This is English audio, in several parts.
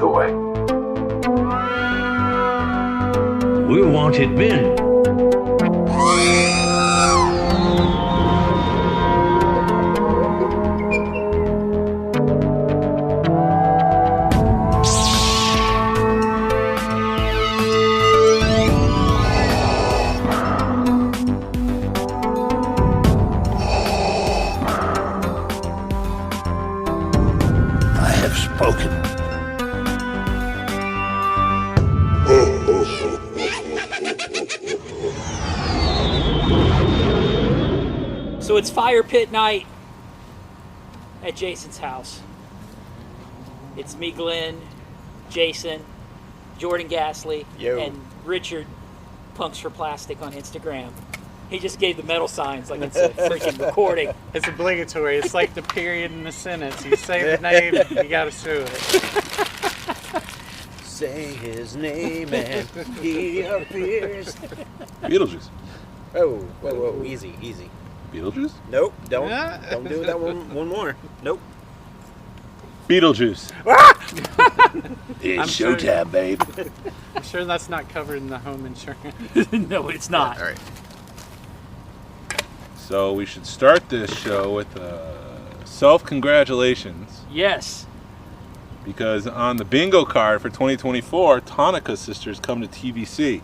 the way. We want it men. I have spoken. So it's fire pit night at Jason's house. It's me, Glenn, Jason, Jordan Gasly, and Richard Punks for Plastic on Instagram. He just gave the metal signs like it's a freaking recording. It's obligatory. It's like the period in the sentence. You say the name, you gotta show it. Say his name and he appears. Beetlejuice. Oh, whoa, easy. Beetlejuice? Nope, don't do that one more. Nope. Beetlejuice. It's sure- showtime, babe. I'm sure that's not covered in the home insurance. No, it's not. All right. So we should start this show with self-congratulations. Yes. Because on the bingo card for 2024, Tonica Sisters come to TVC.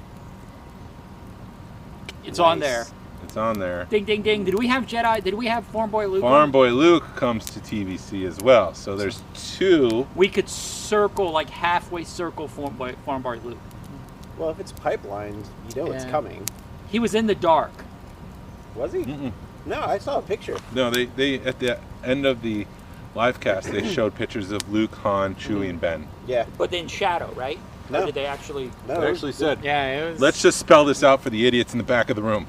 It's on there. It's on there. Ding, ding, ding. Did we have Jedi? Did we have Farm Boy Luke? Farm Boy Luke comes to TVC as well. So there's two. We could circle, like halfway circle Farm Boy Luke. Well, if it's pipelined, you know it's Yeah. coming. He was in the dark. Was he? Mm-mm. No, I saw a picture. No, they at the end of the live cast, they showed pictures of Luke, Han, Chewie, and Ben. Yeah. But in shadow, right? No. Or did they actually? No. They actually said, Yeah, it was. let's just spell this out for the idiots in the back of the room.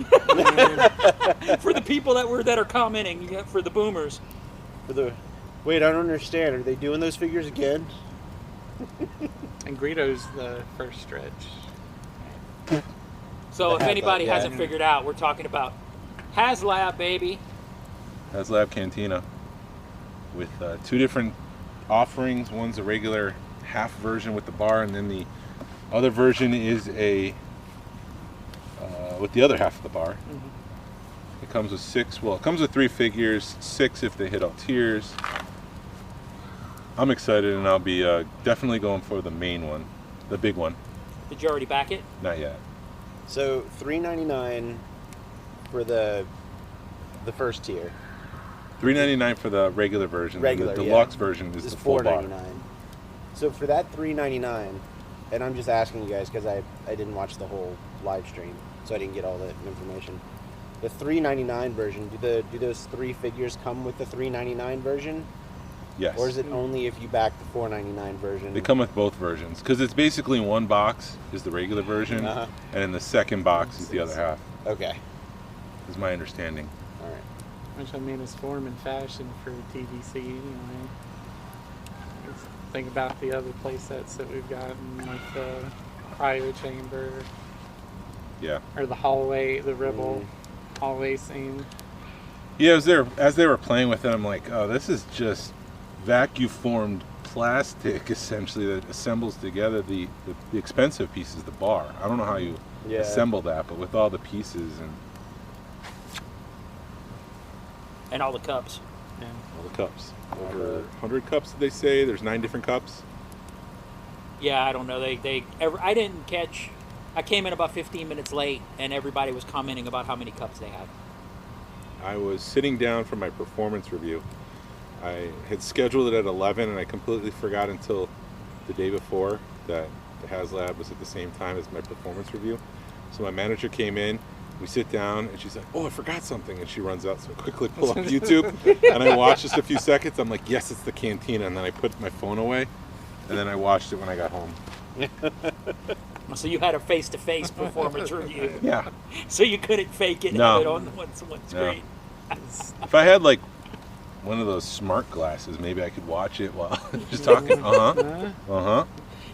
For the people that are commenting, you got for the boomers. Wait, I don't understand. Are they doing those figures again? And Greedo's the first stretch. So if anybody Yeah. hasn't figured out, we're talking about HasLab, baby. HasLab Cantina with two different offerings. One's a regular half version with the bar, and then the other version is a with the other half of the bar. Mm-hmm. It comes with six. Well, it comes with 3 figures, 6 if they hit all tiers. I'm excited, and I'll be definitely going for the main one, the big one. Did you already back it? Not yet. So $3.99 for the first tier. $3.99 for the regular version. Regular, and the yeah. deluxe version is It's the full bar. $4.99. So for that $3.99, and I'm just asking you guys because I didn't watch the whole live stream, so I didn't get all the information. The $3.99 version, do those 3 figures come with the $3.99 version? Yes. Or is it only if you back the $4.99 version? They come with both versions because it's basically one box is the regular version, Uh-huh. and in the second box is the other half. Okay. Is my understanding. All right. Which I mean is form and fashion for TVC anyway. Think about the other play sets that we've gotten, like the cryo chamber Yeah. or the hallway, the Rebel hallway scene. Yeah, as they were playing with it, I'm like, oh, this is just vacuum formed plastic essentially that assembles together the expensive pieces, the bar. I don't know how you assemble that, but with all the pieces And all the cups. Yeah. all the cups. Over 100 cups, did they say? There's 9 different cups. Yeah, I don't know. I didn't catch. I came in about 15 minutes late, and everybody was commenting about how many cups they had. I was sitting down for my performance review. I had scheduled it at 11, and I completely forgot until the day before that the HasLab was at the same time as my performance review. So my manager came in, we sit down, and she's like, oh, I forgot something. And she runs out, so I quickly pull up YouTube, and I watch just a few seconds. I'm like, yes, it's the cantina. And then I put my phone away, and then I watched it when I got home. So you had a face-to-face performance review. Yeah. So you couldn't fake it and No. have it on the one screen. If I had, like, one of those smart glasses, maybe I could watch it while just talking.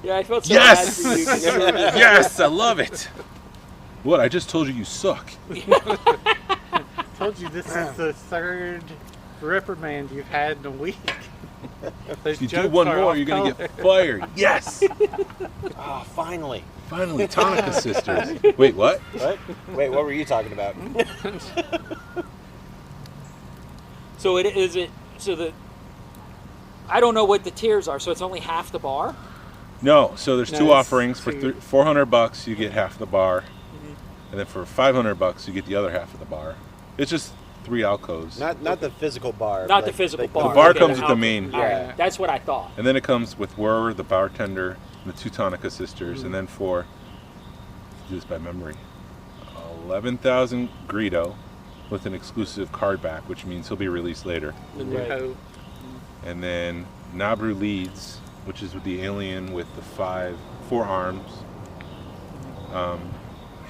Yeah, I felt so Yes! bad for you. 'cause you were- Yes, I love it. What? I just told you suck. Told you this is the third reprimand you've had in a week. Those If you do jokes one are more, off you're gonna color. get fired. Yes. Ah, finally. Finally, Tonica sisters. Wait, what? What? Wait, what were you talking about? So I don't know what the tiers are. So it's only half the bar. No. So there's No, two it's offerings. For two. $400, you get half the bar, and then for $500, you get the other half of the bar. It's just 3 alcoves. Not the physical bar. Not the like- physical like bar. The bar Okay, comes with the alcohol. main. All right, Yeah. that's what I thought. And then it comes with Werner, the bartender, and the 2 Tonica sisters, and then for, do this by memory, 11,000 Greedo with an exclusive card back, which means he'll be released later. The New Right. Hope. And then Nabru leads, which is with the alien with the 4 arms.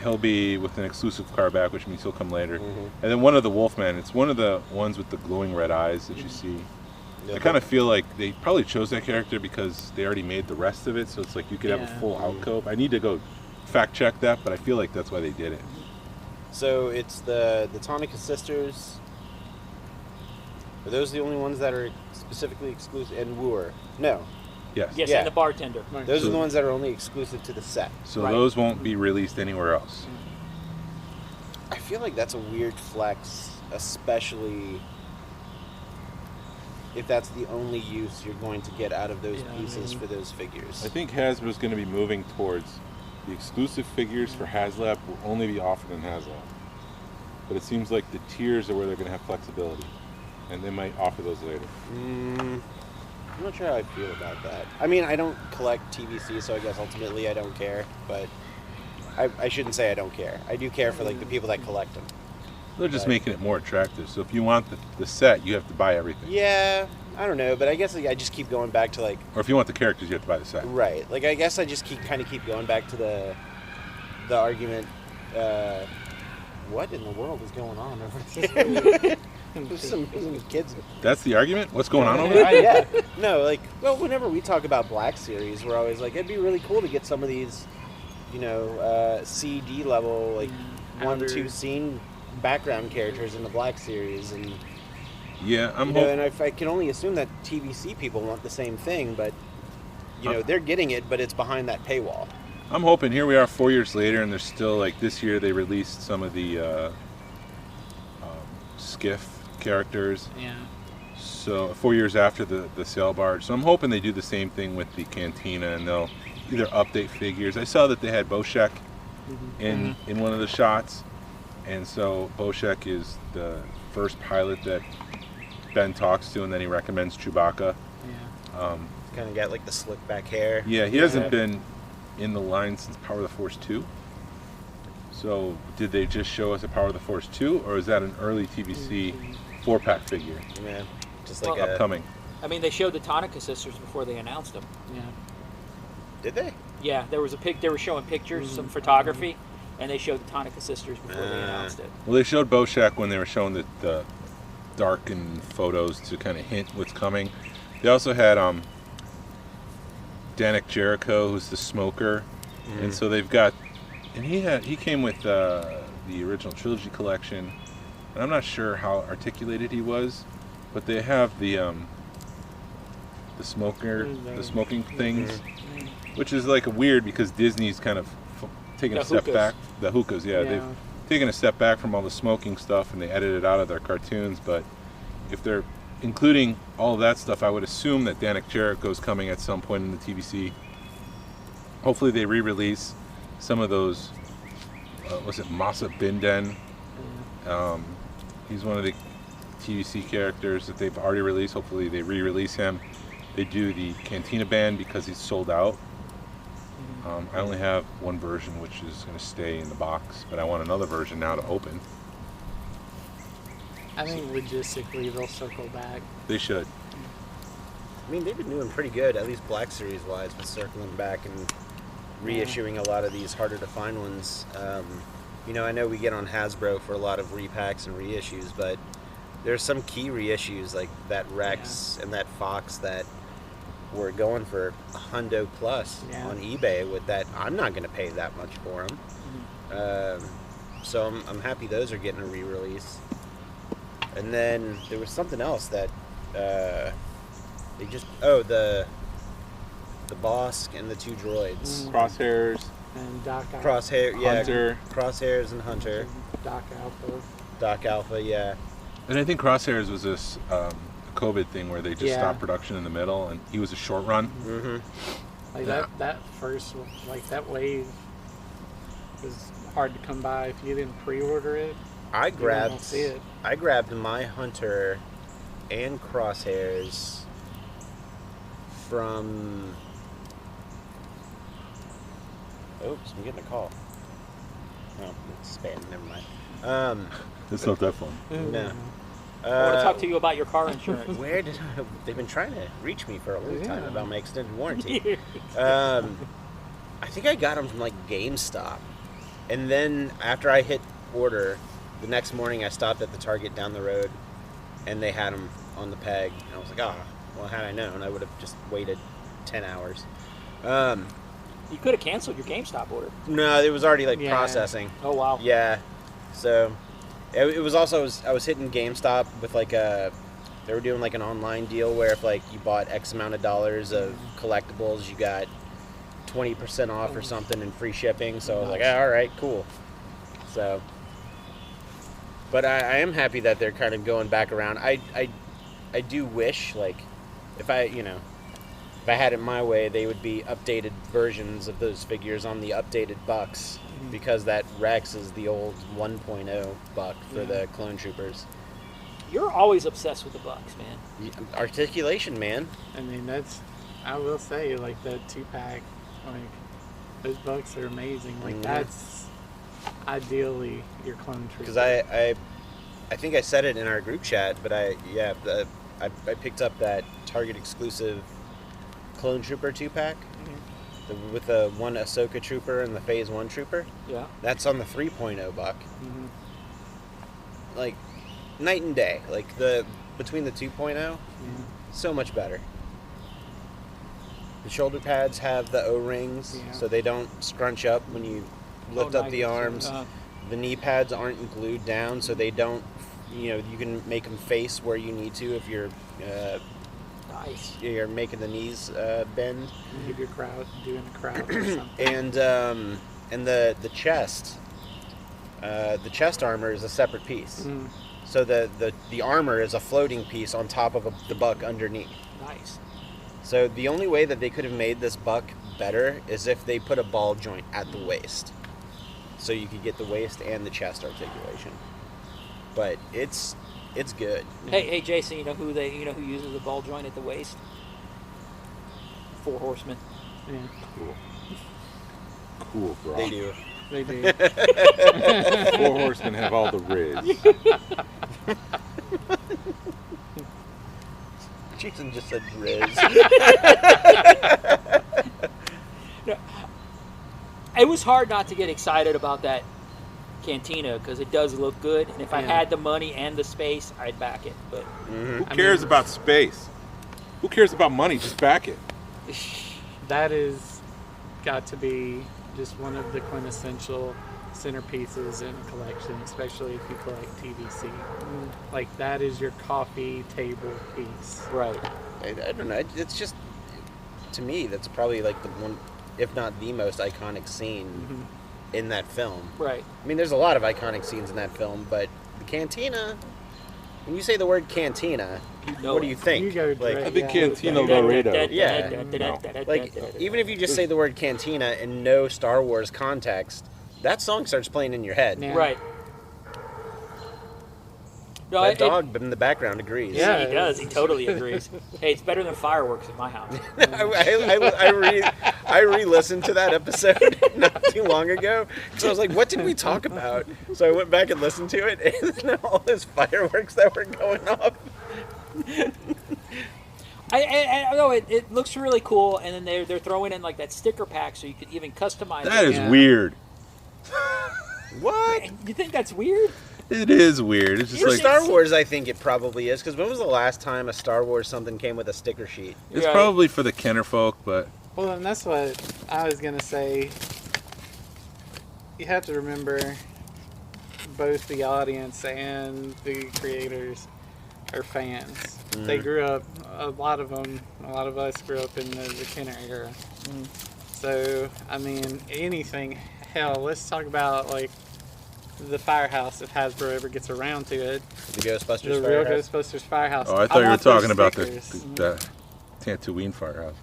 He'll be with an exclusive card back, which means he'll come later. And then one of the Wolfmen, it's one of the ones with the glowing red eyes that you see. I kind of feel like they probably chose that character because they already made the rest of it, so it's like you could have a Yeah. full alcove. I need to go fact check that, but I feel like that's why they did it. So it's the Tonica sisters. Are those the only ones that are specifically exclusive? And Wooer? No. Yes. Yes, Yeah. and the bartender. Right. Those So- are the ones that are only exclusive to the set. So Right. those won't be released anywhere else. I feel like that's a weird flex, especially if that's the only use you're going to get out of those Yeah, I pieces mean- for those figures. I think Hasbro's going to be moving towards the exclusive figures for HasLab will only be offered in HasLab. But it seems like the tiers are where they're going to have flexibility, and they might offer those later. I'm not sure how I feel about that. I mean, I don't collect TVC, so I guess ultimately I don't care. But I shouldn't say I don't care. I do care for like the people that collect them. They're just Right. making it more attractive. So if you want the set, you have to buy everything. Yeah, I don't know, but I guess like, I just keep going back to like Or if you want the characters, you have to buy the set. right. Like I guess I just keep going back to the argument. What in the world is going on over there? There's some kids. That's the argument? What's going on over there? Yeah. No, like, well, whenever we talk about Black Series, we're always like, it'd be really cool to get some of these, CD level, like, Outer- 1-2 scene background characters in the Black Series. And, Yeah, I'm you know, hoping. and I can only assume that TVC people want the same thing, but, they're getting it, but it's behind that paywall. I'm hoping here we are 4 years later, and there's still like this year they released some of the skiff characters. Yeah. So 4 years after the sail barge. So I'm hoping they do the same thing with the cantina, and they'll either update figures. I saw that they had Boshek in one of the shots, and so Boshek is the first pilot that Ben talks to, and then he recommends Chewbacca. Yeah. Kind of got, like, the slick back hair. Yeah, he hasn't been in the line since Power of the Force 2. So did they just show us a Power of the Force 2, or is that an early TVC 4-pack figure Yeah. Just like Well, upcoming? I mean, they showed the Tonica sisters before they announced them. Yeah. Did they? Yeah, there was they were showing pictures, some photography, and they showed the Tonica sisters before they announced it. Well, they showed Boshek when they were showing the darkened photos to kind of hint what's coming. They also had Danik Jericho, who's the smoker, and so they've got, and he came with the original trilogy collection, and I'm not sure how articulated he was, but they have the smoking things, which is like weird because Disney's kind of taking a The step hookahs. back. The hookahs, yeah, Yeah. they've taken a step back from all the smoking stuff, and they edited it out of their cartoons. But if they're including all of that stuff, I would assume that Danik Jericho's coming at some point in the TVC. Hopefully they re-release some of those, was it Masa Binden? He's one of the TVC characters that they've already released. Hopefully they re-release him. They do the Cantina Band because he's sold out. I only have one version, which is going to stay in the box, but I want another version now to open. I think logistically they'll circle back. They should. I mean, they've been doing pretty good, at least Black Series wise, with circling back and reissuing a lot of these harder to find ones. I know we get on Hasbro for a lot of repacks and reissues, but there's some key reissues like that Rex and that Fox that were going for $100 plus on eBay. With that, I'm not going to pay that much for them. So I'm happy those are getting a re-release. And then there was something else that They just the Bosk and the 2 droids. Crosshairs, And Doc Alpha. Crosshair, yeah. Hunter. Crosshairs and Hunter. Doc Alpha. Doc Alpha, yeah. And I think Crosshairs was this COVID thing where they just stopped production in the middle, and he was a short run. Mm-hmm. Like that first one, like that wave was hard to come by if you didn't pre-order it. I You grabbed won't see it. my Hunter and Crosshairs from. Oops, I'm getting a call. Oh, it's spam. Never mind. It's not that fun. No. I want to talk to you about your car insurance. Where did they've been trying to reach me for a long time Yeah. about my extended warranty? I think I got them from like GameStop, and then after I hit order, the next morning I stopped at the Target down the road, and they had them on the peg, and I was like, well, had I known, I would have just waited 10 hours. You could have canceled your GameStop order. No, it was already like Yeah. processing. Oh wow. Yeah, so it was also I was hitting GameStop with like they were doing like an online deal where if like you bought X amount of dollars of collectibles, you got 20% off or something and free shipping. So I was like, all right, cool. So, but I am happy that they're kind of going back around. I do wish like if I had it my way, they would be updated versions of those figures on the updated Bucks, because that Rex is the old 1.0 Buck for the Clone Troopers. You're always obsessed with the Bucks, man. Articulation, man. I mean, I will say, like, the 2-pack, like, those Bucks are amazing. Like, that's ideally your Clone Trooper. Because I think I said it in our group chat, but I picked up that Target exclusive Clone Trooper 2-pack with the one Ahsoka Trooper and the Phase 1 Trooper. Yeah. That's on the 3.0 Buck. Like, night and day. Like, between the 2.0, so much better. The shoulder pads have the O-rings, so they don't scrunch up when you lift up the arms. The knee pads aren't glued down, so they don't, you can make them face where you need to if you're Nice. you're making the knees bend. Give your crowd doing a crowd or something. And the chest armor is a separate piece. So the armor is a floating piece on top of the Buck underneath. Nice. So the only way that they could have made this Buck better is if they put a ball joint at the waist, so you could get the waist and the chest articulation. But it's good. Hey, Jason, you know who uses a ball joint at the waist? 4 Horsemen. Yeah, Cool, bro. They do. they do. 4 Horsemen have all the riz. Jason just said Riz. It was hard not to get excited about that Cantina because it does look good, and if I had the money and the space, I'd back it. But Who cares about space? Who cares about money? Just back it. That is got to be just one of the quintessential centerpieces in a collection, especially if you collect TVC. Like, that is your coffee table piece. right. I don't know. It's just, to me, that's probably like the one, if not the most iconic scene in that film. Right. I mean, there's a lot of iconic scenes in that film, but the Cantina, when you say the word Cantina, what do you think? You go like, direct. I think Yeah. Cantina Laredo. Yeah. Like, No. even if you just say the word Cantina and no Star Wars context, that song starts playing in your head. Yeah. Right. No, That dog in the background agrees. Yeah. he does. He totally agrees. Hey, it's better than fireworks in my house. I re-listened to that episode not too long ago because I was like, what did we talk about? So I went back and listened to it, and then all those fireworks that were going off. I know it looks really cool, and then they're throwing in like that sticker pack so you could even customize That it. is weird. What? You think that's weird? It is weird. It's just For like Star Wars, I think it probably is, because when was the last time a Star Wars something came with a sticker sheet? it's Right. probably for the Kenner folk, but Well, and that's what I was going to say. You have to remember both the audience and the creators are fans. They grew up. A lot of us grew up in the Kenner era. So I mean, anything. Hell, let's talk about like the firehouse if Hasbro ever gets around to it. The Ghostbusters The real Firehouse. Ghostbusters Firehouse. Oh, I thought you were want those talking about stickers. the Tatooine firehouse.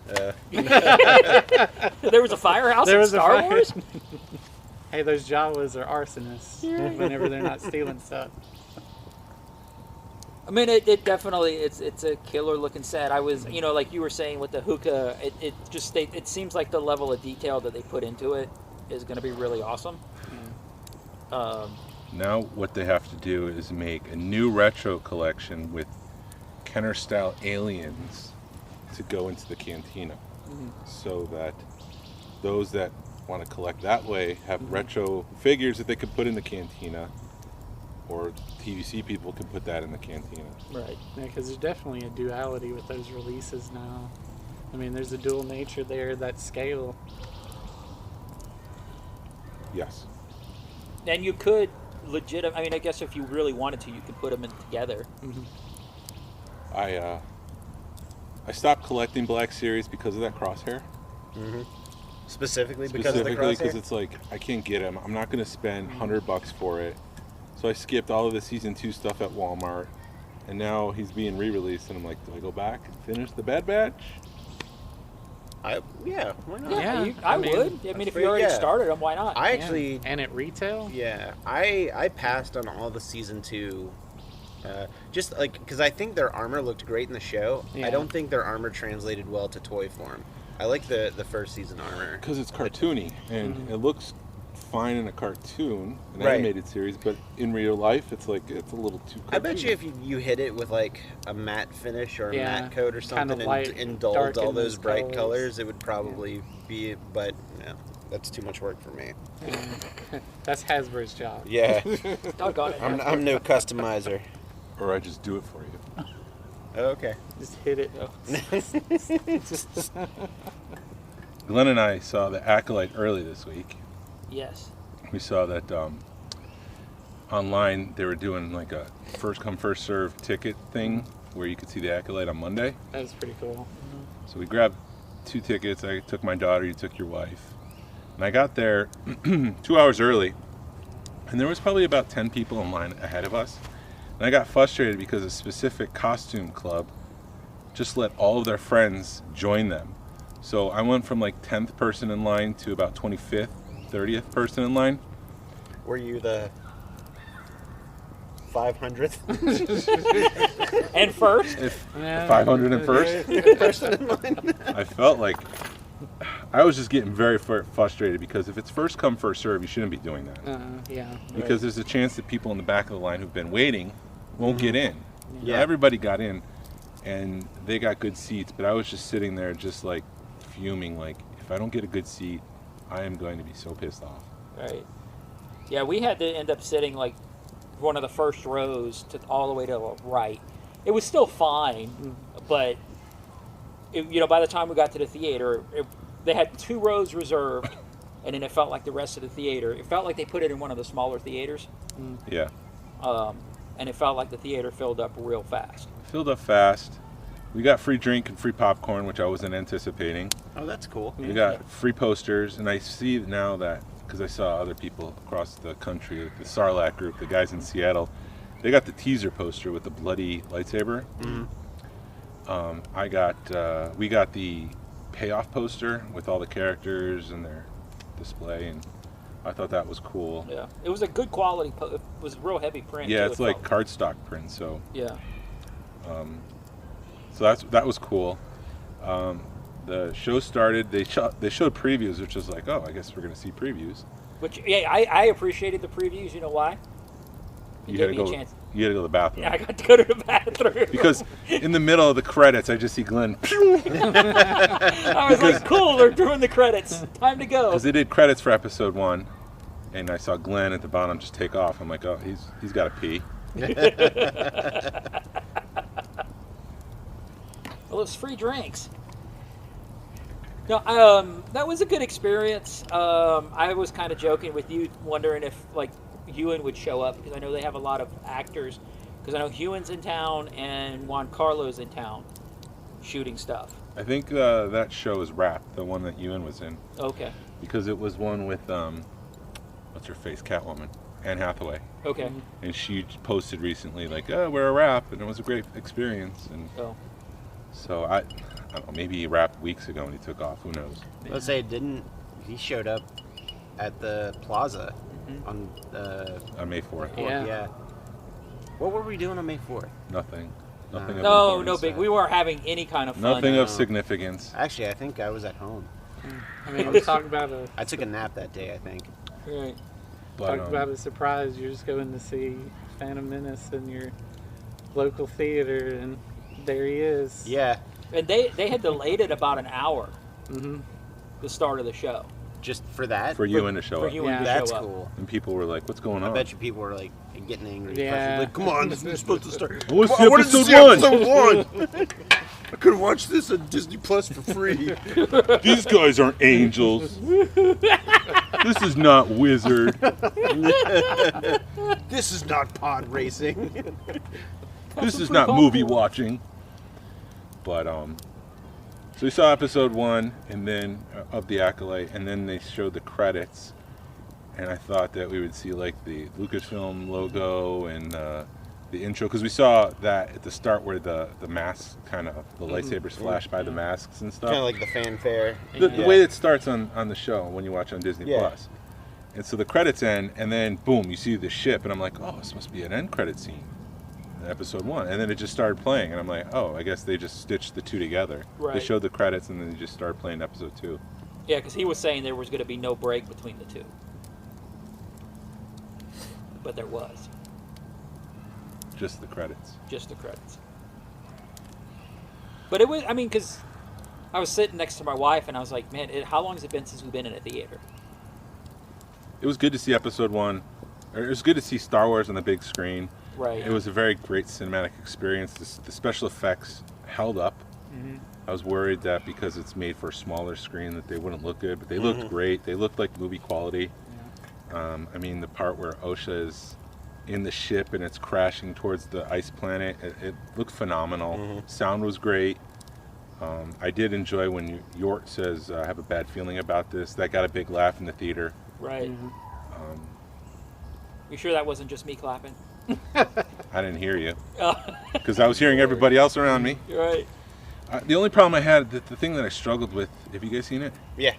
There was a firehouse There in was a Star fire- Wars? Hey, those Jawas are arsonists whenever they're not stealing stuff. I mean, it definitely, it's a killer looking set. I was, like you were saying with the hookah, it seems like the level of detail that they put into it is going to be really awesome. Now what they have to do is make a new retro collection with Kenner-style aliens to go into the cantina, so that those that want to collect that way have retro figures that they could put in the cantina, or TVC people can put that in the cantina. Right. Yeah, because there's definitely a duality with those releases now. I mean, there's a dual nature there, that scale. Yes. And you could I mean, I guess if you really wanted to, you could put them in together. I stopped collecting Black Series because of that crosshair. Specifically because of the crosshair? because it's like, I can't get him. I'm not going to spend $100 for it. So I skipped all of the Season 2 stuff at Walmart. And now he's being re-released, and I'm like, do I go back and finish the Bad Batch? Yeah, why not? Yeah, I I mean, would. I mean, if you pretty- already yeah. started them, why not? I Yeah. actually, And at retail? yeah, I passed on all the Season 2, just like, because I think their armor looked great in the show. Yeah. I don't think their armor translated well to toy form. I like the first season armor. Because it's cartoony, and it looks fine in a cartoon, an Right. animated series, but in real life, it's like, it's a little too cartoony. I bet you if you hit it with like a matte finish or a Yeah, matte coat or kind something of light, and indulge darken all those those bright colors. colors, it would probably be, but no, that's too much work for me. That's Hasbro's job. Yeah, Doggone it. I'm no customizer. Or I just do it for you. Okay. Just hit it. Glenn and I saw the Acolyte early this week. Yes. We saw that online they were doing like a first come first serve ticket thing where you could see the Acolyte on Monday. That was pretty cool. So we grabbed 2 tickets. I took my daughter, you took your wife. And I got there 2 hours early, and there was probably about 10 people in line ahead of us. And I got frustrated because a specific costume club just let all of their friends join them. So I went from like 10th person in line to about 25th, 30th person in line. Were you the 500th And first, If Yeah. 501st, person in line? I felt like I was just getting very frustrated because if it's first come first serve, you shouldn't be doing that. Yeah. Because there's a chance that people in the back of the line who've been waiting won't get in. Yeah. Everybody got in, and they got good seats, but I was just sitting there just like fuming, like, if I don't get a good seat, I am going to be so pissed off. right. Yeah, we had to end up sitting like one of the first rows to all the way to the right. It was still fine, but by the time we got to the theater, they had 2 rows reserved, and then it felt like the rest of the theater. It felt like they put it in one of the smaller theaters, Yeah. and it felt like the theater filled up real fast. Filled up fast. We got free drink and free popcorn, which I wasn't anticipating. Oh, that's cool. We got free posters, and I see now that, because I saw other people across the country, the Sarlacc group, the guys in Seattle, they got the teaser poster with the bloody lightsaber. We got the payoff poster with all the characters and their display, and I thought that was cool. Yeah, it was a good quality. It was real heavy print. Yeah, too, it's it like felt. cardstock print, so Yeah. that was cool. The show started. They showed previews, which was like, oh, I guess we're gonna see previews. Which, yeah, I appreciated the previews. You know why? It You gave had to me go. a chance. You had to go to the bathroom. Yeah, I got to go to the bathroom. Because in the middle of the credits, I just see Glenn. I was like, cool, they're doing the credits. Time to go. Because they did credits for episode 1, and I saw Glenn at the bottom just take off. I'm like, oh, he's got to pee. Well, it's free drinks. No, that was a good experience. I was kind of joking with you, wondering if like Ewan would show up because I know they have a lot of actors Because I know Hewen's in town and Juan Carlo's in town shooting stuff. I think that show is Wrapped, the one that Ewan was in, Okay. because it was one with what's her face, Catwoman, Anne Hathaway, Okay. and she posted recently like, "Oh, we're a Wrap," and it was a great experience. And Oh. so I don't know, maybe he wrapped weeks ago and he took off. Who knows? Let's say he showed up at the plaza on May 4th. Yeah. What were we doing on May 4th? Nothing. Nothing. of No, importance. no big. We weren't having any kind of fun. Nothing of significance. Actually, I think I was at home. I mean, we talk about I took a nap that day, I think. Right. But, talk about a surprise. You're just going to see Phantom Menace in your local theater, and there he is. Yeah, And they had delayed it about an hour, Mm-hmm. the start of the show. just for that. for Ewan to show For up, Ewan to That's show up. cool. and people were like, "What's going I on?" bet you people were like getting angry. Yeah. Like, come on, this is supposed to start. I want to Come on, I wanted to see see episode 1. episode 1. I could have watched this on Disney Plus for free. These guys aren't angels. This is not Wizard. This is not pod racing. This is not movie watching. But so we saw episode 1, and then of the Acolyte, and then they showed the credits, and I thought that we would see like the Lucasfilm logo and the intro, because we saw that at the start where the masks kind of, the lightsabers flash by the masks and stuff. Kind of like the fanfare. The way it starts on the show when you watch on Disney Yeah. Plus. And so the credits end, and then boom, you see the ship, and I'm like, oh, this must be an end credit scene in episode 1. And then it just started playing, and I'm like, oh, I guess they just stitched the two together. Right. They showed the credits, and then they just started playing episode 2. Yeah, because he was saying there was going to be no break between the two. But there was. Just the credits. Just the credits. But it was, I mean, because I was sitting next to my wife, and I was like, man, how long has it been since we've been in a theater? It was good to see episode 1. Or it was good to see Star Wars on the big screen. Right. It was a very great cinematic experience. The special effects held up. Mm-hmm. I was worried that because it's made for a smaller screen that they wouldn't look good, but they looked great. They looked like movie quality. I mean, the part where Osha is in the ship and it's crashing towards the ice planet, it looked phenomenal. Sound was great. I did enjoy when Yort says, I have a bad feeling about this. That got a big laugh in the theater. Right. You sure that wasn't just me clapping? I didn't hear you because I was hearing everybody else around me. You're right. The only problem I had, the thing that I struggled with, have you guys seen it? Yeah.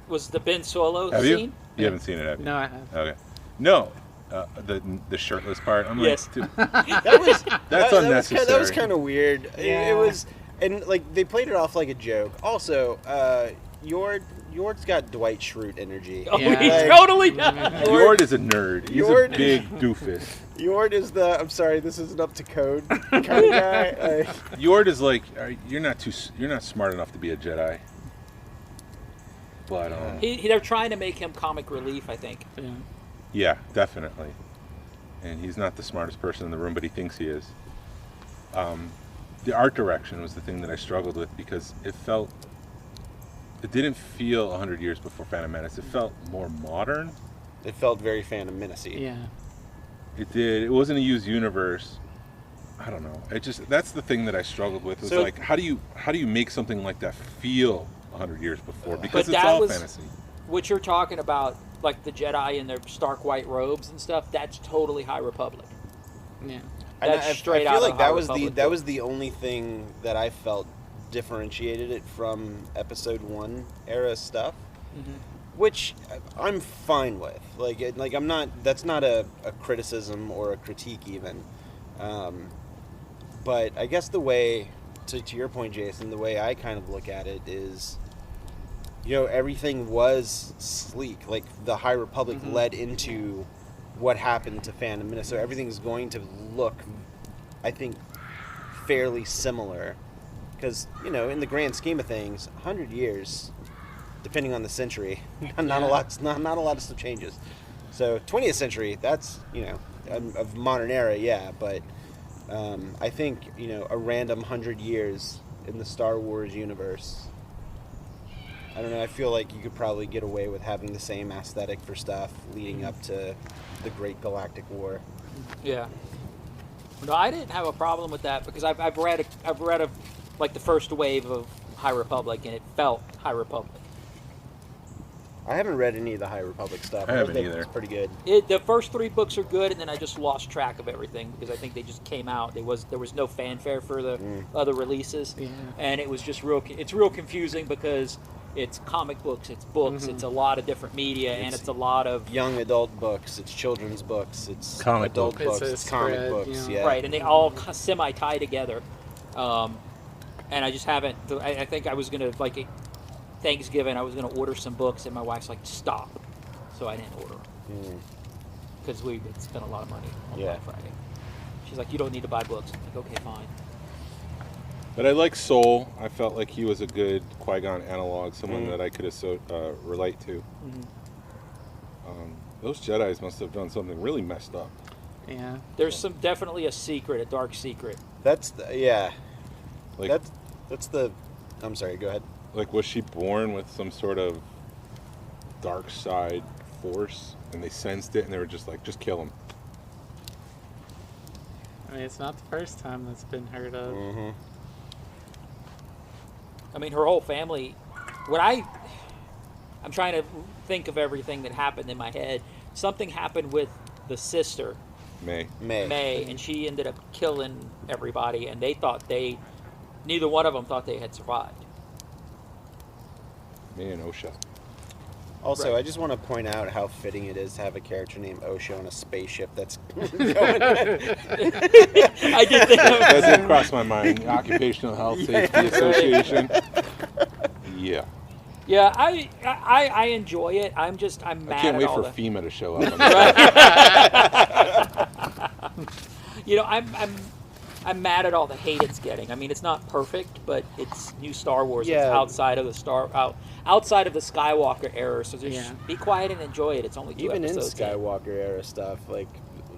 Was the Ben Solo Have scene? you? You haven't seen it, have you? No, I have. Okay. No. The shirtless part. I'm Yes. like, dude, That was that's that unnecessary. That was kind of weird. Yeah. It was, and like they played it off like a joke. Also, Yord's got Dwight Schrute energy. Oh, Yeah. he Like, totally does. Yord is a nerd. He's Yord- a big doofus. Yord is the I'm sorry, this isn't up to code kind of guy. Yord is like, you're not smart enough to be a Jedi. But They're trying to make him comic relief, I think. Yeah. yeah, definitely. And he's not the smartest person in the room, but he thinks he is. The art direction was the thing that I struggled with because it didn't feel 100 years before Phantom Menace. It felt more modern. It felt very Phantom Menace-y. Yeah. It did. It wasn't a used universe. I don't know. That's the thing that I struggled with. Was So- like, how do you make something like that feel 100 years before? Because But it's that all was- fantasy. What you're talking about, like the Jedi in their stark white robes and stuff, that's totally High Republic. Yeah. And That's straight I out feel of like that High was Republic. that was the only thing that I felt differentiated it from Episode 1 era stuff, which I'm fine with. Like I'm not. That's not a criticism or a critique even. But I guess the way, to your point, Jason, the way I kind of look at it is, everything was sleek. Like the High Republic led into what happened to Phantom Menace, so everything's going to look, I think, fairly similar. Because in the grand scheme of things, 100 years, depending on the century, not a lot of stuff changes. So 20th century, that's of modern era, yeah. But I think a random 100 years in the Star Wars universe, I don't know. I feel like you could probably get away with having the same aesthetic for stuff leading up to the Great Galactic War. Yeah. No, I didn't have a problem with that because I've read like the first wave of High Republic, and it felt High Republic. I haven't read any of the High Republic stuff. I haven't think either. It's pretty good. The first 3 books are good, and then I just lost track of everything because I think they just came out. There was no fanfare for the other releases, and it was just it's real confusing because it's comic books, it's books, it's a lot of different media, and it's a lot of Young adult books, it's children's books, it's Comic adult books. books, It's it's a comic spread, books, yeah. yeah. right, and they all semi tie together. And I just haven't. I think I was gonna like Thanksgiving. I was gonna order some books, and my wife's like, "Stop!" So I didn't order them because we had spent a lot of money on Yeah. Black Friday. She's like, "You don't need to buy books." I'm like, "Okay, fine." But I like Soul. I felt like he was a good Qui-Gon analog, someone that I could relate to. Those Jedis must have done something really messed up. Yeah. There's definitely a secret, a dark secret. That's yeah. Like, That's the. I'm sorry. Go ahead. like, was she born with some sort of dark side force, and they sensed it, and they were just like, just kill him? I mean, it's not the first time that's been heard of. I mean, her whole family. I'm trying to think of everything that happened in my head. Something happened with the sister, May. May, and she ended up killing everybody, and neither one of them thought they had survived. May and Osha. Also, Right. I just want to point out how fitting it is to have a character named Osho on a spaceship that's I did think of That didn't cross my mind. Occupational Health Safety Association. Yeah. Yeah, I enjoy it. I'm mad I can't at wait all for the, FEMA to show up. You know, I'm mad at all the hate it's getting. I mean, it's not perfect, but it's new Star Wars. Yeah. It's outside of the outside of the Skywalker era. So just Yeah. be quiet and enjoy it. It's only 2 even in episodes. Skywalker era stuff. Like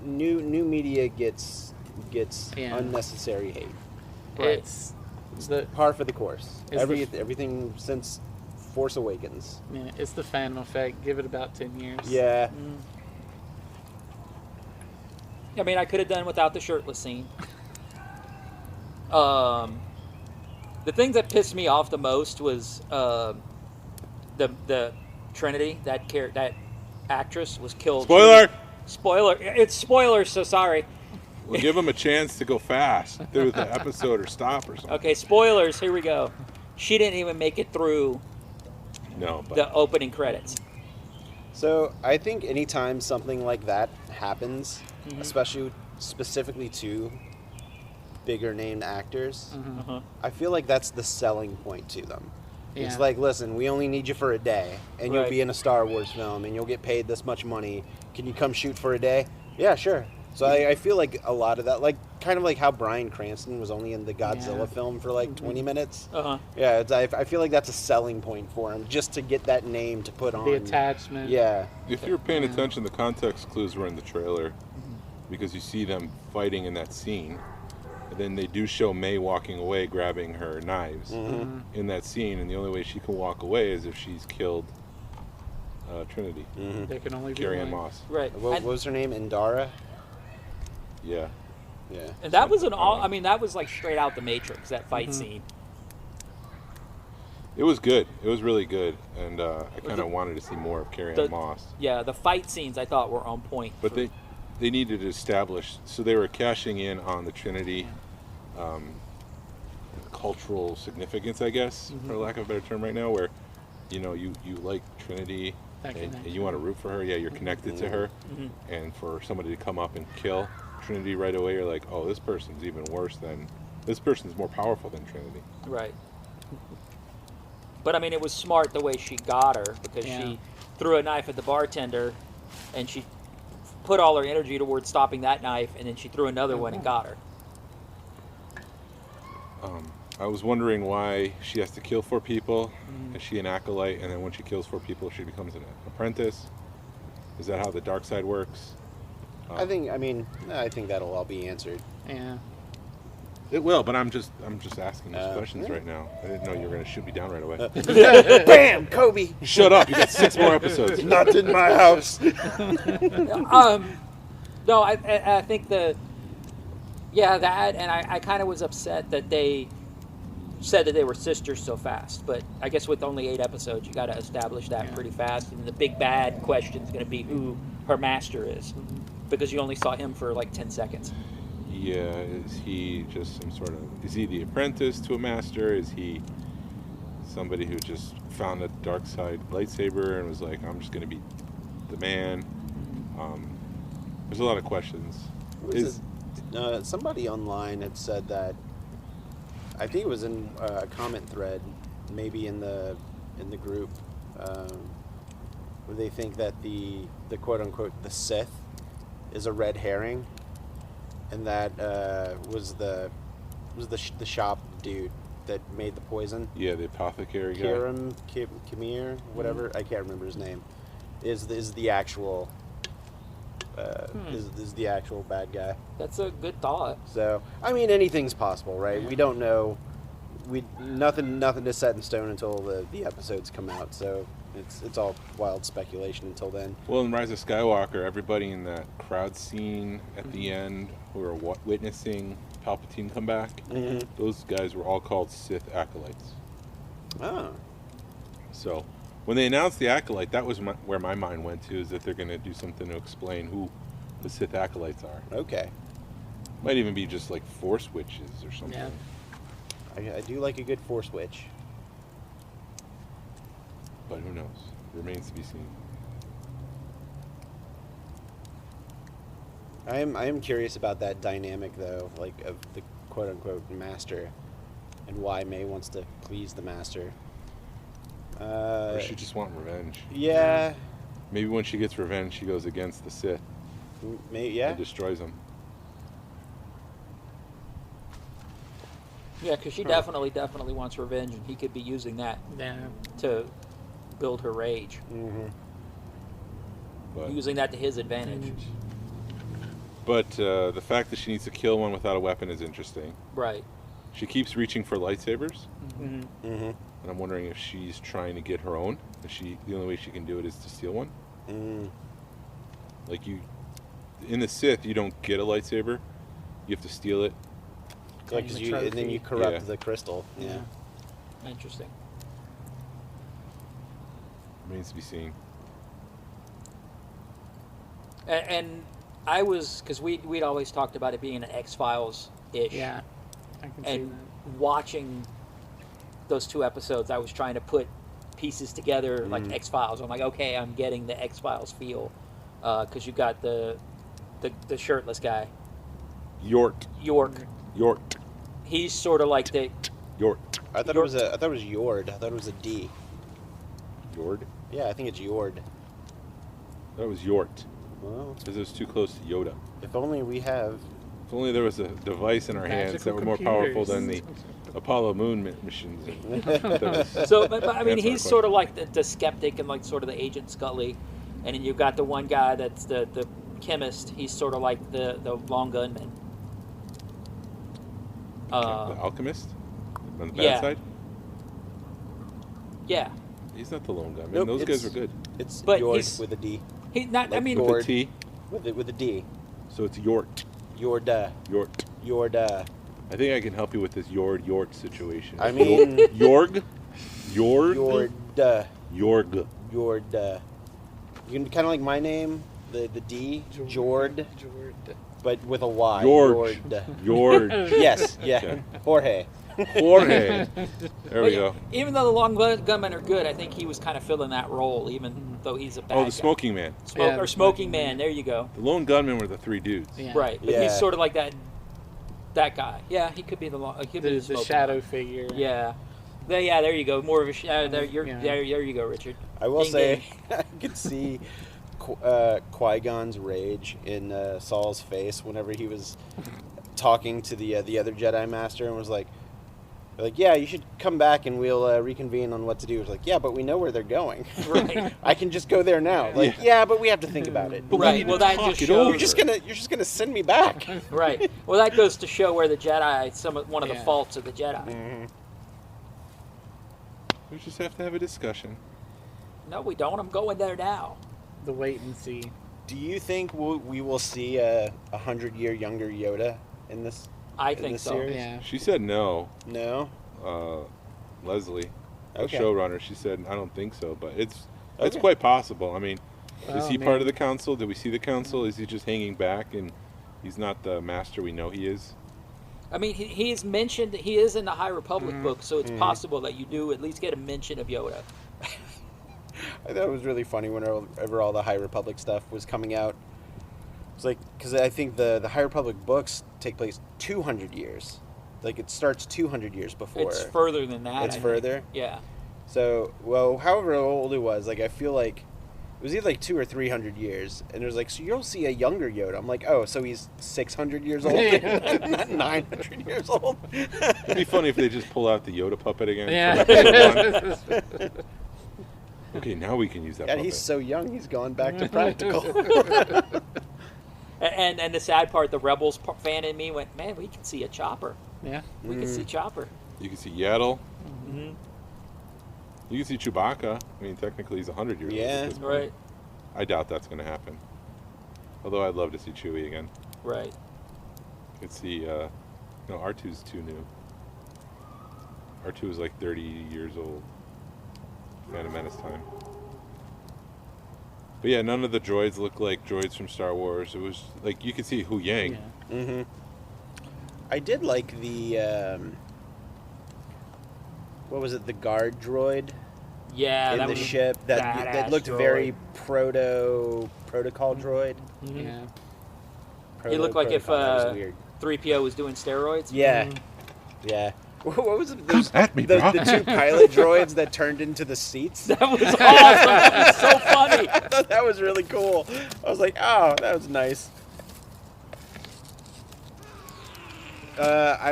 new media gets Yeah. unnecessary hate. Right. It's the Par for the course. Is Everything since Force Awakens. it's the Phantom effect. Give it about 10 years. Yeah. I mean, I could have done without the shirtless scene. The thing that pissed me off the most was the Trinity. That actress was killed. Spoiler! Spoiler! It's spoilers. So sorry. We'll give them a chance to go fast through the episode or stop or something. Okay, spoilers. Here we go. She didn't even make it through No, but the opening credits. So I think anytime something like that happens, especially specifically to bigger named actors, I feel like that's the selling point to them. It's Yeah. like, listen, we only need you for a day, and you'll Right. be in a Star Wars film, and you'll get paid this much money. Can you come shoot for a day? Yeah, sure. So I feel like a lot of that, like kind of like how Bryan Cranston was only in the Godzilla Yeah. film for like 20 minutes. Uh-huh. Yeah, I feel like that's a selling point for him, just to get that name to put on. The attachment. Yeah. if you're paying attention, the context clues were in the trailer because you see them fighting in that scene. And then they do show May walking away, grabbing her knives in that scene, and the only way she can walk away is if she's killed Trinity, There can only be Carrie Ann one. Moss. Right. What And, was her name? Indara? Yeah. Yeah. and that was I mean, that was like straight out the Matrix. That fight scene. It was good. It was really good, and I kind of wanted to see more of Carrie Ann Moss. Yeah, the fight scenes I thought were on point. But they needed to establish, so they were cashing in on the Trinity cultural significance, I guess, for lack of a better term right now, where, you know, you like Trinity That and connection. you want to root for her. Yeah, you're connected to her. And for somebody to come up and kill Trinity right away, you're like, oh, this person's even worse than, this person's more powerful than Trinity. Right. But I mean, it was smart the way she got her because Yeah. she threw a knife at the bartender, and she put all her energy towards stopping that knife, and then she threw another one and got her. I was wondering why she has to kill 4 people. Is she an acolyte, and then when she kills 4 people, she becomes an apprentice? Is that how the dark side works? I think that'll all be answered. Yeah. It will, but I'm just asking these questions yeah. right now. I didn't know you were going to shoot me down right away. Bam! Kobe! Shut up! You got 6 more episodes. Not in my house. No, I think Yeah, that, and I kind of was upset that they said that they were sisters so fast. But I guess with only 8 episodes, you got to establish that pretty fast. And the big bad question is going to be who her master is, because you only saw him for like 10 seconds. Yeah, is he just some sort of... Is he the apprentice to a master? Is he somebody who just found a dark side lightsaber and was like, I'm just going to be the man? There's a lot of questions. Somebody online had said that, I think it was in a comment thread, maybe in the group, where they think that the quote unquote the Sith is a red herring, and that was the shop dude that made the poison. Yeah, the apothecary guy. Kimir, whatever, I can't remember his name. Is the actual is the actual bad guy. That's a good thought. So I mean, anything's possible, right? We don't know. Nothing is set in stone until the episodes come out. So it's all wild speculation until then. Well, in Rise of Skywalker, everybody in that crowd scene at the end who are witnessing Palpatine come back, those guys were all called Sith acolytes. Oh. So when they announced the acolyte, that was where my mind went to, is that they're going to do something to explain who the Sith acolytes are. Okay. Might even be just like Force witches or something. Yeah. I do like a good Force witch. But who knows? Remains to be seen. I am curious about that dynamic though, like of the quote unquote master, and why May wants to please the master. Or she just want revenge. Yeah. Maybe when she gets revenge, she goes against the Sith. Yeah. And destroys them. Yeah, because she definitely wants revenge, and he could be using that to build her rage. But, Using that to his advantage. But the fact that she needs to kill one without a weapon is interesting. Right. She keeps reaching for lightsabers. Mm-hmm. And I'm wondering if she's trying to get her own. If the only way she can do it is to steal one. Like in the Sith, you don't get a lightsaber. You have to steal it. Like, and then you corrupt the crystal. Yeah. Interesting. Remains to be seen. And I was, because we'd always talked about it being an X-Files-ish. Yeah, I can see And that. watching those 2 episodes, I was trying to put pieces together like X-Files. I'm like, okay, I'm getting the X-Files feel, because you got the shirtless guy. York. He's sort of like the York. I thought it was Yord. I thought it was a D. Yord? Yeah, I think it's Yord. That was Yort. Well, Because it was too close to Yoda. if only we have. If only there was a device in our hands that were more powerful than the Apollo moon missions. So, but I mean, he's sort of like the skeptic and like sort of the Agent Scully, and then you've got the one guy that's the chemist. He's sort of like the long gunman. The alchemist? On the bad side? Yeah. He's not the lone gunman. Nope, Those guys are good. It's But Yord he's- with a D. He not. I Like mean, Gord. With a T? With a D. So it's Yort. Yorda. Yort. Yorda. I think I can help you with this Yort situation. I mean. Yorg? Yord? Yorda. Yorg. Yorda. You can kind of like my name, the D, Jord, but with a Y. George. Jord. George. Yes, yeah. Okay. Jorge. Jorge. There we go. Even though the long gunmen are good, I think he was kind of filling that role, even though he's a bad Oh, guy. the smoking man. Or smoking man. There you go. The lone gunmen were the 3 dudes. Yeah. Right, but Yeah. he's sort of like that guy. Yeah, he could be the long. He could be The smoking shadow man. figure. Yeah. There you go. More of a shadow. There Yeah. you go, Richard. I will Ding, say, ding. I could see Qui-Gon's rage in Saul's face whenever he was talking to the other Jedi Master and was like, yeah, you should come back and we'll reconvene on what to do. It's like, yeah, but we know where they're going. Right. I can just go there now. Like, yeah, but we have to think about it. But we Right. need Well, to that talk just it shows. over. You're just gonna send me back. Right. Well, that goes to show where the Jedi, one of the Yeah. faults of the Jedi. Mm-hmm. We just have to have a discussion. No, we don't. I'm going there now. The wait and see. Do you think we will see a 100-year younger Yoda in this? I in think this so. series? Yeah. She said no. No. Leslie, the Okay. showrunner, she said I don't think so, but it's Okay. quite possible. I mean, is Well, he part man. of the council? Did we see the council? Is he just hanging back and he's not the master we know he is? I mean, he is mentioned. He is in the High Republic Mm-hmm. book, so it's possible that you do at least get a mention of Yoda. I thought it was really funny whenever all the High Republic stuff was coming out. It's like, because I think the High Republic books take place 200 years. Like, it starts 200 years before. It's further than that. It's I think. further? Yeah. So, well, however old it was, like, I feel like it was either like 200 or 300 years. And it was like, so you'll see a younger Yoda. I'm like, oh, so he's 600 years old? Not 900 years old? It'd be funny if they just pull out the Yoda puppet again. Yeah. from episode 1. Okay, now we can use that God, puppet. he's so young, he's gone back to practical. And the sad part, the Rebels fan in me went, man, we can see a Chopper. Yeah. We can see Chopper. You can see Yaddle. Mm-hmm. You can see Chewbacca. I mean, technically he's 100 years old. Yeah. At this point. Right. I doubt that's going to happen. Although I'd love to see Chewie again. Right. You could see, no, R2's too new. R2 is like 30 years old. Phantom Menace time. But yeah, none of the droids look like droids from Star Wars. It was like you could see Hu Yang. Yeah. Mm-hmm. I did like the what was it? The guard droid Yeah. in that the was ship that badass looked droid. very protocol droid. Mhm. Yeah. It looked like if Protocol, that was weird. 3PO was doing steroids. Yeah, yeah. What was it? Those, at me, the, bro. the two pilot droids that turned into the seats. That was awesome. That was so funny. I thought that was really cool. I was like, oh, that was nice.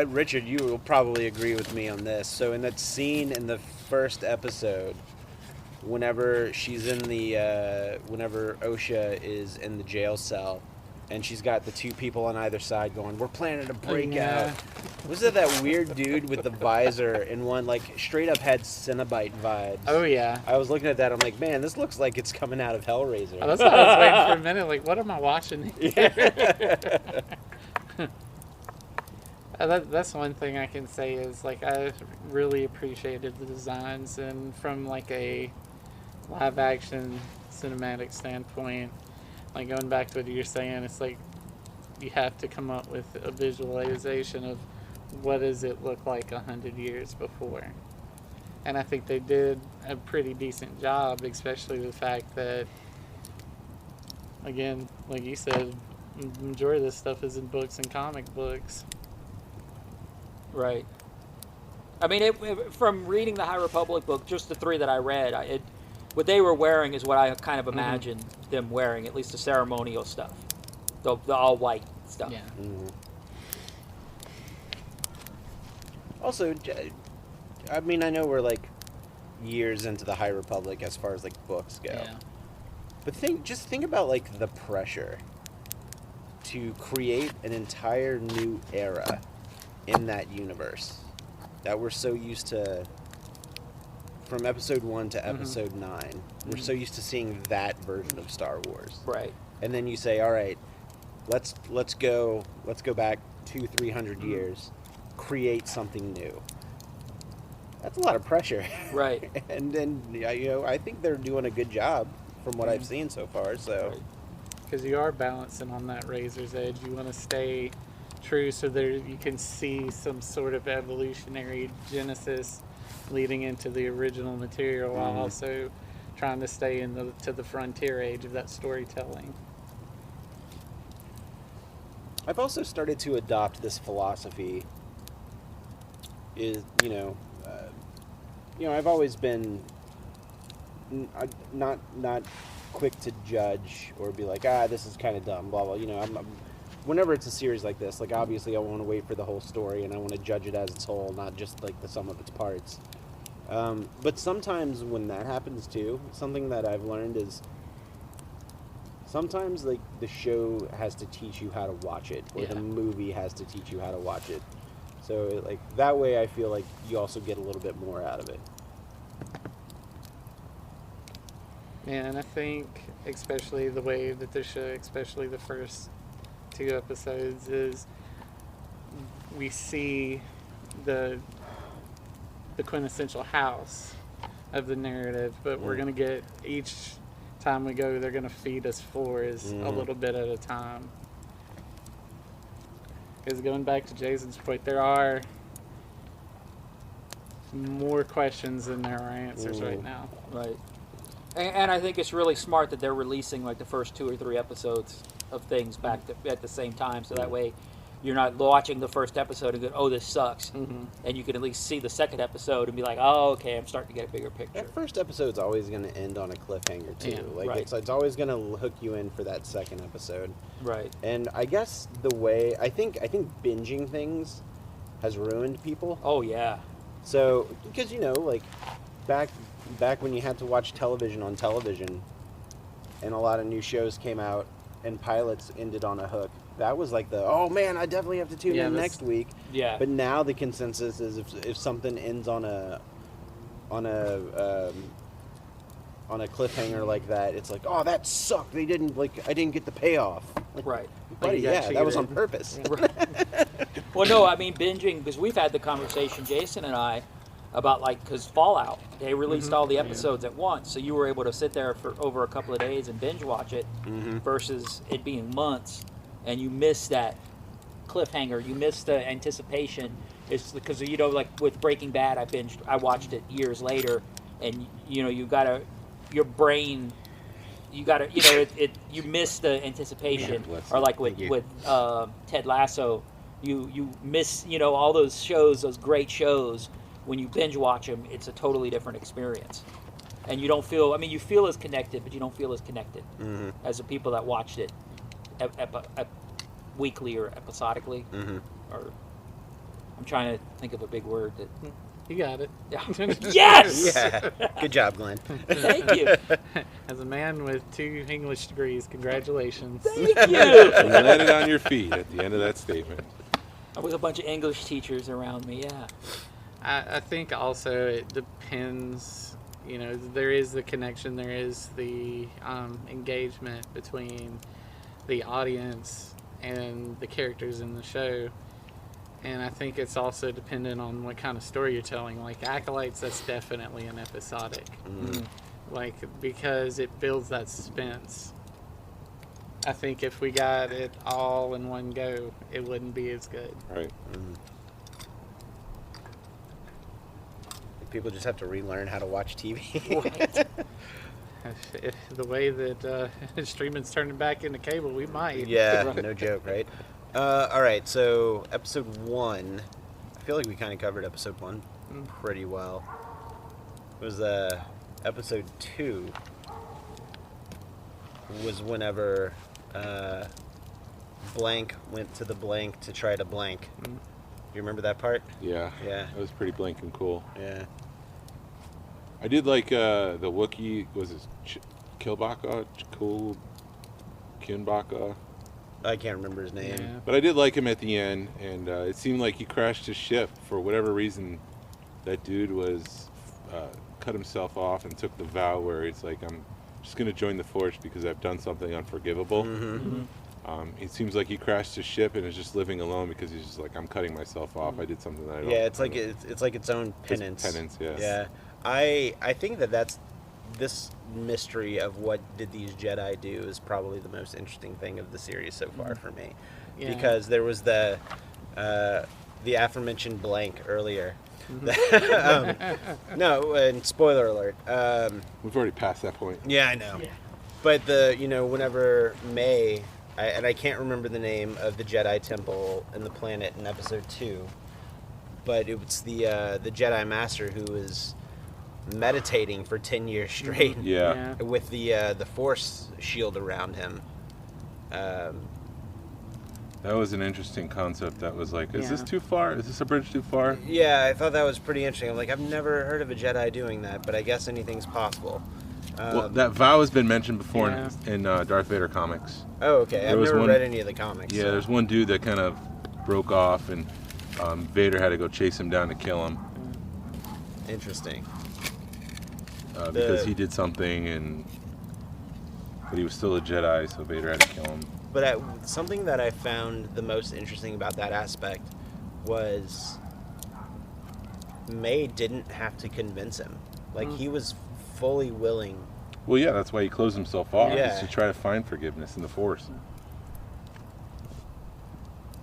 Richard, you will probably agree with me on this. So in that scene in the first episode, whenever she's in the, whenever Osha is in the jail cell, and she's got the two people on either side going, we're planning to break yeah. out. Was it that weird dude with the visor and one, like, straight up had Cenobite vibes? Oh, yeah. I was looking at that, I'm like, man, this looks like it's coming out of Hellraiser. Oh, that's what I was waiting for a minute. Like, what am I watching here? That's one thing I can say is, like, I really appreciated the designs, and from, like, a live-action cinematic standpoint, like, going back to what you're saying, it's like you have to come up with a visualization of what does it look like 100 years before. And I think they did a pretty decent job, especially the fact that, again, like you said, the majority of this stuff is in books and comic books. Right. I mean, from reading the High Republic book, just the three that I read, what they were wearing is what I kind of imagined them wearing, at least the ceremonial stuff, the all white stuff. Yeah. Mhm. Also, I mean, I know we're like years into the High Republic as far as like books go, Yeah. but just think about like the pressure to create an entire new era in that universe that we're so used to. From episode 1 to episode 9, we're so used to seeing that version of Star Wars. Right. And then you say, all right, let's go back 200-300 years, create something new. That's a lot of pressure. Right. And then, I think they're doing a good job from what I've seen so far. So, Because you are balancing on that razor's edge. You want to stay true so there you can see some sort of evolutionary genesis leading into the original material while also trying to stay to the frontier age of that storytelling. I've also started to adopt this philosophy. I've always been not quick to judge or be like, this is kind of dumb, blah blah. Whenever it's a series like this, like obviously I want to wait for the whole story and I want to judge it as its whole, not just like the sum of its parts. But sometimes when that happens too, something that I've learned is sometimes like the show has to teach you how to watch it, or the movie has to teach you how to watch it. So like that way I feel like you also get a little bit more out of it. Yeah, and I think especially the way that the show, especially the first 2 episodes, is we see the quintessential house of the narrative, but we're going to get, each time we go, they're going to feed us floors a little bit at a time. Because going back to Jason's point, there are more questions than there are answers right now. Right. And I think it's really smart that they're releasing like the first 2 or 3 episodes of things back at the same time, so that way you're not watching the first episode and go, oh, this sucks. And you can at least see the second episode and be like, oh, okay, I'm starting to get a bigger picture. That first episode's always going to end on a cliffhanger, too. Yeah, like, right. it's always going to hook you in for that second episode. Right. And I guess the way, I think binging things has ruined people. Oh, yeah. So, because, you know, like, back when you had to watch television on television, and a lot of new shows came out, and pilots ended on a hook, that was like oh man, I definitely have to tune in next week. Yeah. But now the consensus is if something ends on a cliffhanger like that, it's like, oh, that sucked. I didn't get the payoff. Like, Right. buddy, yeah, that was on purpose. Well, no, I mean, binging, because we've had the conversation, Jason and I, about because Fallout, they released all the episodes at once, so you were able to sit there for over a couple of days and binge watch it, versus it being months, and you miss that cliffhanger, you miss the anticipation. It's because, you know, like with Breaking Bad, I watched it years later, and you know, your brain, you miss the anticipation, or like with Ted Lasso, you miss, you know, all those shows, those great shows. When you binge watch them, it's a totally different experience. And you don't feel, you feel as connected, but you don't feel as connected as the people that watched it weekly or episodically. Or I'm trying to think of a big word that... You got it. Yes! Yeah. Good job, Glenn. Thank you. As a man with 2 English degrees, congratulations. Thank you. You landed on your feet at the end of that statement. With a bunch of English teachers around me, yeah. I think also it depends, you know, there is the connection, there is the engagement between the audience and the characters in the show. And I think it's also dependent on what kind of story you're telling. Like Acolytes, that's definitely an episodic. Like, because it builds that suspense. I think if we got it all in one go, it wouldn't be as good. Right. People just have to relearn how to watch TV. If the way that streaming's turning back into cable, we might. Yeah, no joke, right? All right, so episode 1. I feel like we kind of covered episode 1 pretty well. It was episode 2 was whenever blank went to the blank to try to blank. You remember that part? Yeah. Yeah. That was pretty blank and cool. Yeah. I did like the Wookiee, was it Kilbaka? Kinbaka? I can't remember his name. Yeah. But I did like him at the end, and it seemed like he crashed his ship for whatever reason. That dude was cut himself off and took the vow where it's like, I'm just going to join the Force because I've done something unforgivable. It seems like he crashed his ship and is just living alone because he's just like, I'm cutting myself off. I did something that I don't. Yeah, it's like its own penance. Penance, yes. Yeah, I think that's this mystery of what did these Jedi do is probably the most interesting thing of the series so far for me, because there was the aforementioned blank earlier. No, and spoiler alert. We've already passed that point. Yeah, I know. Yeah. But whenever May, I can't remember the name of the Jedi temple and the planet in episode 2, but it was the Jedi Master who was meditating for 10 years straight. Yeah. With the Force shield around him. That was an interesting concept. That was like, is this Yeah. too far? Is this a bridge too far? Yeah, I thought that was pretty interesting. I'm like, I've never heard of a Jedi doing that, but I guess anything's possible. Well, that vow has been mentioned before Yeah. in Darth Vader comics. Oh, okay. There I've was never one- read any of the comics. Yeah, so. there's one dude that kind of broke off, and Vader had to go chase him down to kill him Interesting. because he did something, but he was still a Jedi, so Vader had to kill him. But something that I found the most interesting about that aspect was May didn't have to convince him. Like, he was fully willing. Well, yeah, that's why he closed himself off, Yeah. is to try to find forgiveness in the Force.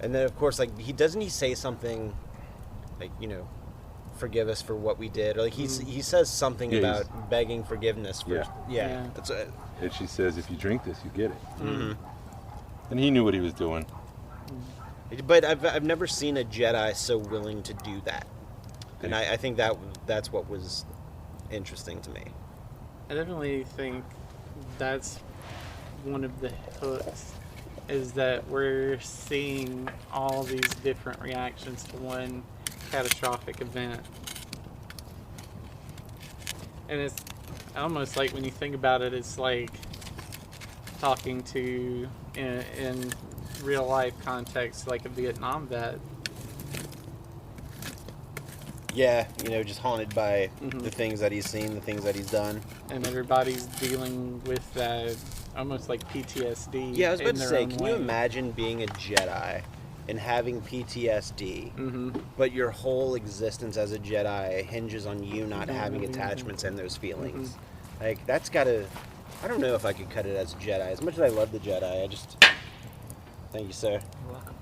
And then, of course, like, he say something, like, forgive us for what we did. Or, like, he says something about begging forgiveness for... Yeah. That's what, And she says, if you drink this, you get it. mm-hmm. And he knew what he was doing. But I've never seen a Jedi so willing to do that. And I think that's what was interesting to me. I definitely think that's one of the hooks, is that we're seeing all these different reactions to one catastrophic event. And it's almost like, when you think about it, it's like talking to, in real life context, like a Vietnam vet. Yeah, just haunted by the things that he's seen, the things that he's done. And everybody's dealing with that, almost like PTSD. Yeah, I was about in to their say, own can way. you imagine being a Jedi and having PTSD, but your whole existence as a Jedi hinges on you not having attachments and those feelings? Like, that's gotta... I don't know if I could cut it as a Jedi. As much as I love the Jedi, I just... Thank you, sir. You're welcome.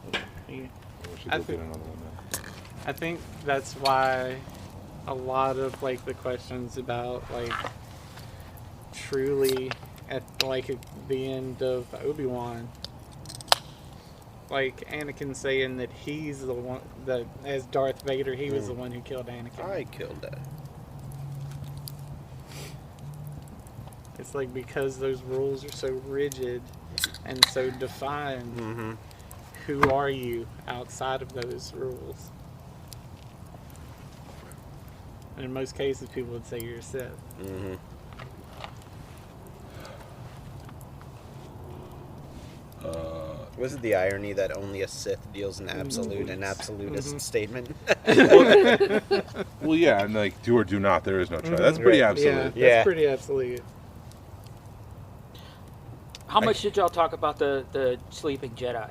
Yeah. We should I go think- get another one now. I think that's why a lot of, like, the questions about, like, truly at the end of Obi-Wan, like, Anakin saying that he's the one that, as Darth Vader, he was the one who killed Anakin. I killed that. It's like, because those rules are so rigid and so defined, who are you outside of those rules? And in most cases, people would say you're a Sith. Was it the irony that only a Sith deals in absolute and absolutist statement? Well, yeah, and like, do or do not, there is no try. That's pretty Right. absolute. Yeah, that's pretty absolute. How much did y'all talk about the sleeping Jedi?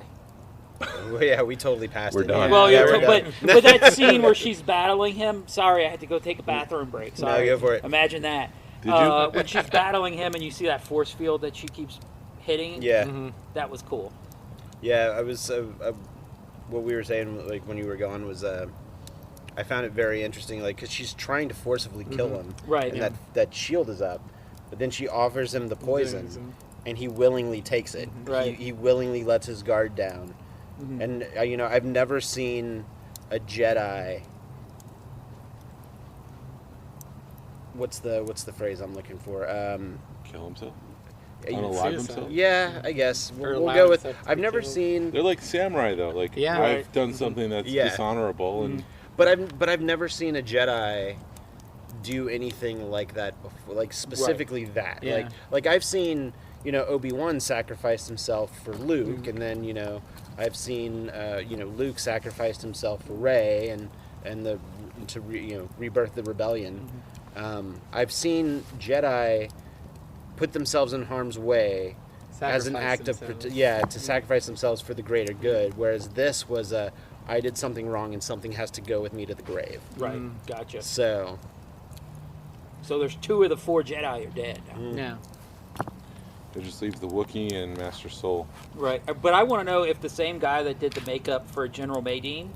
Well, yeah, we totally passed We're it. done. Well, yeah, we're but done. that scene where she's battling him. Sorry, I had to go take a bathroom break. Sorry. No, go for it. Imagine that. Did you? When she's battling him and you see that force field that she keeps hitting. Yeah. That was cool. Yeah, I was. What we were saying, like, when you were gone, was I found it very interesting, like, because she's trying to forcibly kill him, Right. And that shield is up, but then she offers him the poison, and he willingly takes it. Right. He willingly lets his guard down, and I've never seen a Jedi. What's the phrase I'm looking for? Kill himself? You- Unalive Suicide. himself? Yeah, I guess Or we'll allow go with. himself to I've be never killed. seen. They're like samurai, though. Like, Yeah. I've Right. done something that's Yeah. dishonorable, and But I've never seen a Jedi do anything like that before, like specifically that. Yeah. Like I've seen, Obi-Wan sacrifice himself for Luke, and then I've seen Luke sacrificed himself for Rey, and rebirth the rebellion. I've seen Jedi put themselves in harm's way as an act of to sacrifice themselves for the greater good, whereas this was I did something wrong and something has to go with me to the grave. Right. Gotcha. So So there's 2 of the 4 Jedi are dead. Yeah. it just leaves the Wookiee and Master Soul. Right. But I want to know if the same guy that did the makeup for General Madine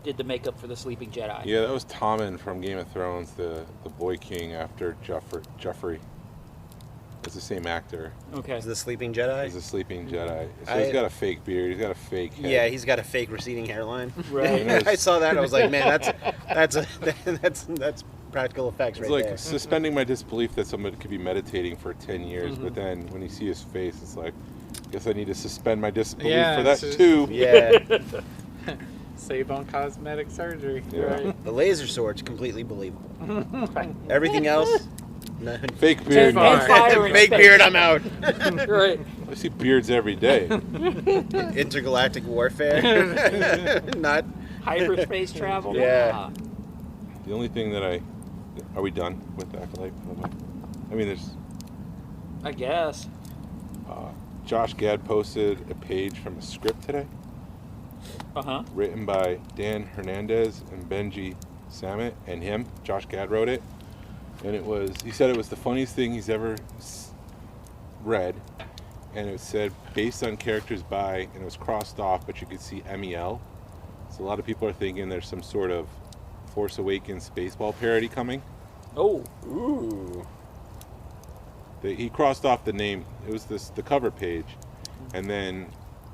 did the makeup for the sleeping Jedi. Yeah, that was Tommen from Game of Thrones, the Boy King after Joffrey. It's the same actor Okay. is the sleeping Jedi? as the sleeping Jedi. So he's got a fake beard. He's got a fake head. Yeah, he's got a fake receding hairline. Right. I saw that. I was like, man, that's practical effects It's right like there. suspending my disbelief that someone could be meditating for 10 years, but then when you see his face, it's like, I guess I need to suspend my disbelief Yeah, for that it's too. Yeah, Save on cosmetic surgery. Yeah. Right. the laser sword's completely believable. Everything else, no. Fake beard. And fire in Fake space. beard, I'm out. Right. I see beards every day. Intergalactic warfare, not. Hyperspace travel. Yeah. Ah. The only thing that are we done with Acolyte? I mean, there's I guess. Josh Gad posted a page from a script today. written by Dan Hernandez and Benji Samit, and him. Josh Gad wrote it, and he said it was the funniest thing he's ever read, and it said based on characters by, and it was crossed off, but you could see MEL. So a lot of people are thinking there's some sort of Force Awakens Spaceball parody coming. Oh. Ooh. He crossed off the name. It was the cover page, and then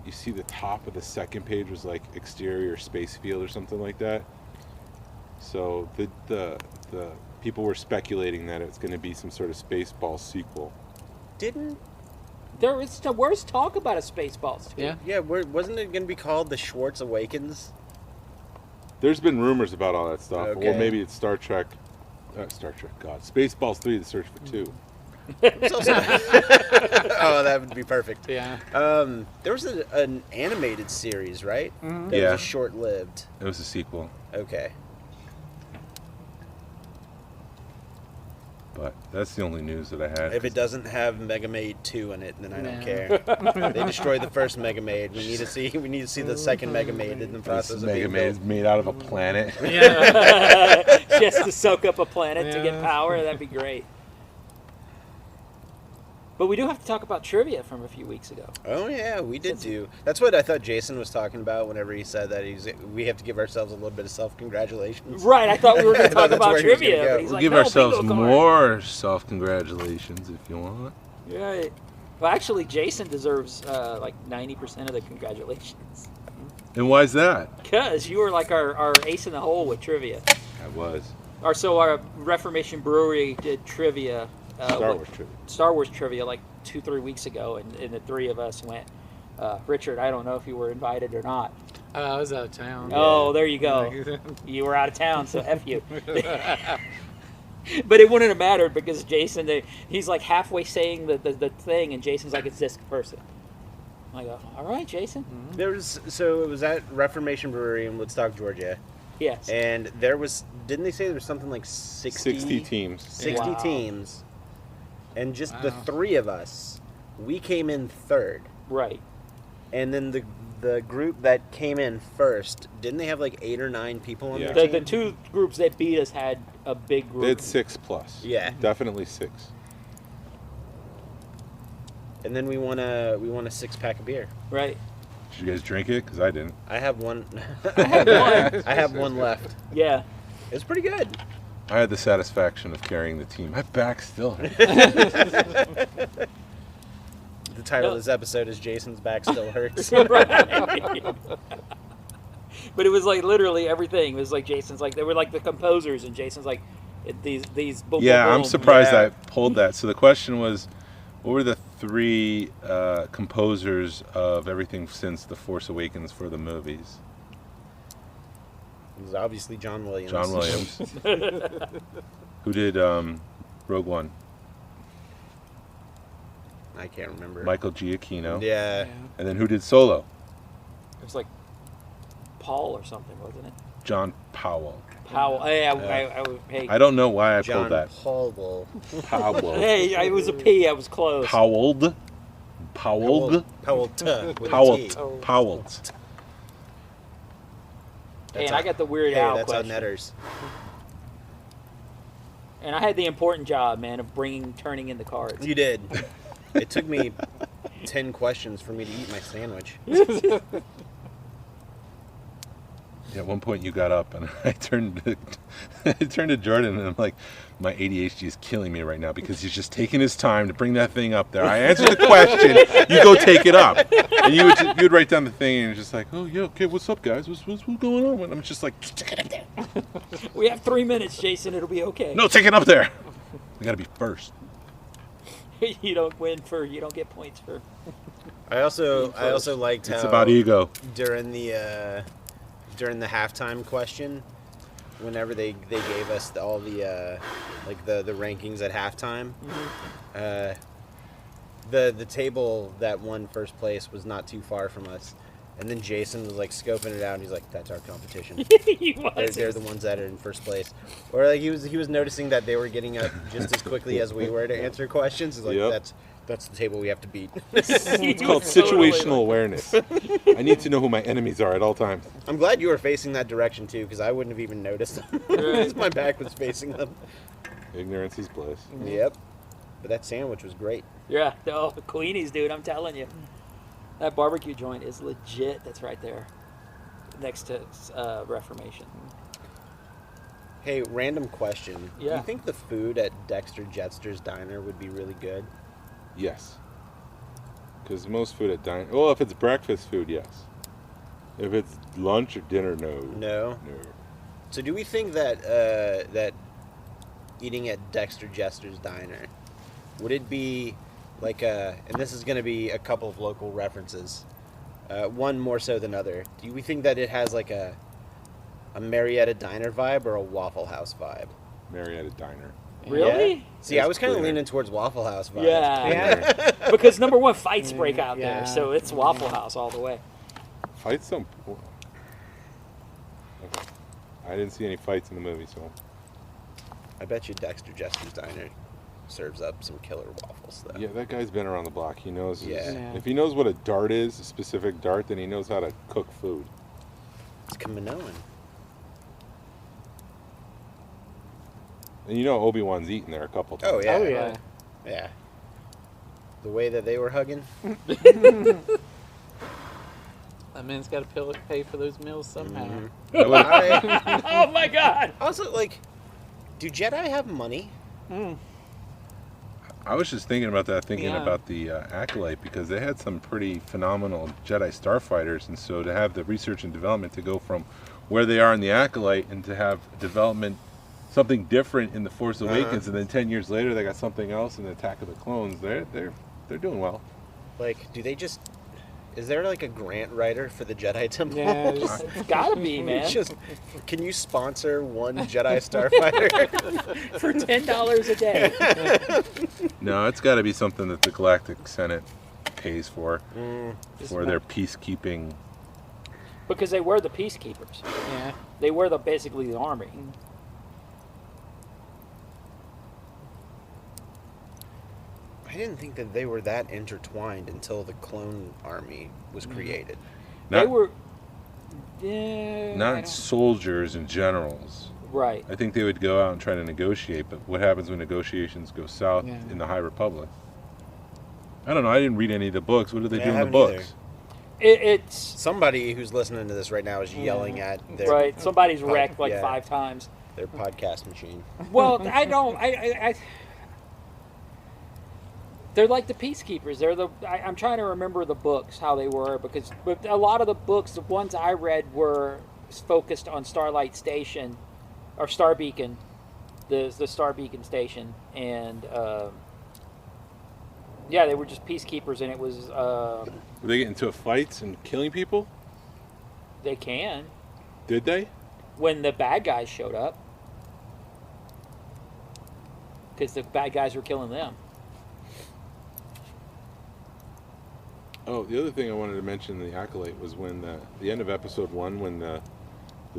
you see the top of the second page was like exterior space field or something like that. So the people were speculating that it's going to be some sort of Spaceball sequel. There is the worst talk about a Spaceballs too. Yeah. Yeah, wasn't it going to be called The Schwartz Awakens? There's been rumors about all that stuff, Okay. or maybe it's Star Trek. God, Spaceballs 3: The Search for 2. Oh, that would be perfect. Yeah. There was an animated series, right? Mm-hmm. That Yeah. was short-lived. It was a sequel, Okay. but that's the only news that I had. If it doesn't have Mega Maid 2 in it, then I don't No. care. They destroyed the first Mega Maid. We need to see the second Mega Maid in the This process of Mega being Man is built. made out of a planet. Yeah. Just to soak up a planet to get Yeah. power, that'd be great. But we do have to talk about trivia from a few weeks ago. Oh yeah, we did do. That's what I thought Jason was talking about whenever he said that we have to give ourselves a little bit of self-congratulations. Right, I thought we were going to talk That's about where he was gonna trivia. go. But he's We'll like, give no, ourselves bingo card. more self-congratulations if you want. Right. Well, actually, Jason deserves like 90% of the congratulations. And why's that? Because you were like our ace in the hole with trivia. I was. Our Reformation Brewery did trivia. Star Wars trivia. Trivia like 2-3 weeks ago, and the three of us went. Richard, I don't know if you were invited or not. I was out of town. Oh, there you go. You were out of town, so F you. But it wouldn't have mattered because Jason, he's like halfway saying the thing, and Jason's like, it's this person. I go, all right, Jason. So it was at Reformation Brewery in Woodstock, Georgia, Yes. and didn't they say there was something like 60 teams. 60 Wow. teams, and just the Wow. three of us, we came in third, Right. and then the group that came in first, didn't they have like 8 or 9 people on Yeah. their The team? two groups that beat us had a big group. They had 6+. Yeah. Definitely 6. And then we won a 6-pack of beer. Right. Did you guys drink it? Because I didn't. I have one. One. I have one left. Yeah. It's pretty good. I had the satisfaction of carrying the team. My back still hurts. The title of this episode is Jason's Back Still Hurts. Right. But it was like literally everything. It was like Jason's like they were like the composers, and Jason's like these boom. Yeah, boom, I'm boom. surprised Yeah. I pulled that. So the question was, what were the 3 composers of everything since The Force Awakens for the movies? It was obviously John Williams. John Williams. Who did Rogue One? I can't remember. Michael Giacchino. Yeah. And then who did Solo? It was like Paul or something, wasn't it? John Powell. Powell. Hey, I don't know why I John pulled that. Powell. Powell. Hey, it was a P. I was close. Powelled. Powell. Powelled. Powell. With a T. Powelled. Powelled. And I got the Weird Hey, Al that's on question. Netters. And I had the important job, man, of turning in the cards. You did. It took me 10 questions for me to eat my sandwich. At one point, you got up, and I turned to Jordan, and I'm like, my ADHD is killing me right now because he's just taking his time to bring that thing up there. I answered the question, you go take it up, and you would write down the thing, and you're just like, oh yeah, okay, what's up, guys? What's going on? And I'm just like, just take it up there. We have 3 minutes, Jason. It'll be okay. No, take it up there. We got to be first. You don't win you don't get points for. I also liked how It's about ego. during the halftime question, whenever they gave us all the the rankings at halftime, the table that won first place was not too far from us, and then Jason was like scoping it out, and he's like, "That's our competition. They're the ones that are in first place." Or like he was noticing that they were getting up just as quickly as we were to answer questions. He's like, Yep. That's the table we have to beat. It's called situational awareness. I need to know who my enemies are at all times. I'm glad you were facing that direction too, because I wouldn't have even noticed them. Because my back was facing them. Ignorance is bliss. Yep. But that sandwich was great. Yeah, no, Queenie's, dude, I'm telling you. That barbecue joint is legit. That's right there. Next to Reformation. Hey, random question. Do Yeah. you think the food at Dexter Jetster's Diner would be really good? Yes. Because most food at diner, well, if it's breakfast food, yes. If it's lunch or dinner, no. No. No. So do we think that that eating at Dexter Jetster's Diner, would it be like a, and this is going to be a couple of local references, one more so than other. Do we think that it has like a Marietta Diner vibe or a Waffle House vibe? Marietta Diner. Really? Yeah. See, I was kind of cleaner. leaning towards Waffle House vibe. Yeah. Because number one, fights break out Yeah. there, so it's Waffle House all the way. Fights don't. Okay. I didn't see any fights in the movie, so. I bet you Dexter Jetster's Diner serves up some killer waffles, though. Yeah, that guy's been around the block. He knows. Yeah. Yeah. If he knows what a dart is, a specific dart, then he knows how to cook food. It's Kaminoan. And you know Obi-Wan's eaten there a couple times. Oh, yeah. Oh yeah. Yeah. The way that they were hugging. That man's got to pay for those meals somehow. Oh my God! Also, like, do Jedi have money? I was just thinking about that, Yeah. about the Acolyte, because they had some pretty phenomenal Jedi starfighters, and so to have the research and development to go from where they are in the Acolyte and to have development something different in the Force Awakens, and then 10 years later they got something else in the Attack of the Clones. They're doing well. Like, do they just... Is there, like, a grant writer for the Jedi Temple? Yeah, just, It's gotta be, man. Just, can you sponsor one Jedi starfighter? For $10 a day. No, it's got to be something that the Galactic Senate pays for just for their peacekeeping. Because they were the peacekeepers. yeah. They were basically the army. I didn't think that they were that intertwined until the clone army was created. They Not, were. Yeah. I not don't- soldiers and generals. Right. I think they would go out and try to negotiate, but what happens when negotiations go south Yeah. in the High Republic? I don't know. I didn't read any of the books. What do they Yeah, do I in the haven't either. books? It's Somebody who's listening to this right now is yelling at their, right. Somebody's wrecked like yeah. 5 times. their podcast machine. Well, I don't. I they're like the peacekeepers. They're the. I'm trying to remember the books how they were, because with a lot of the books, the ones I read were focused on Starlight Station or Star Beacon, the Star Beacon station, and yeah, they were just peacekeepers, and it was Were they getting into fights and killing people? they can Did they? when the bad guys showed up, because the bad guys were killing them. Oh, the other thing I wanted to mention in the Acolyte was when the end of episode 1, when the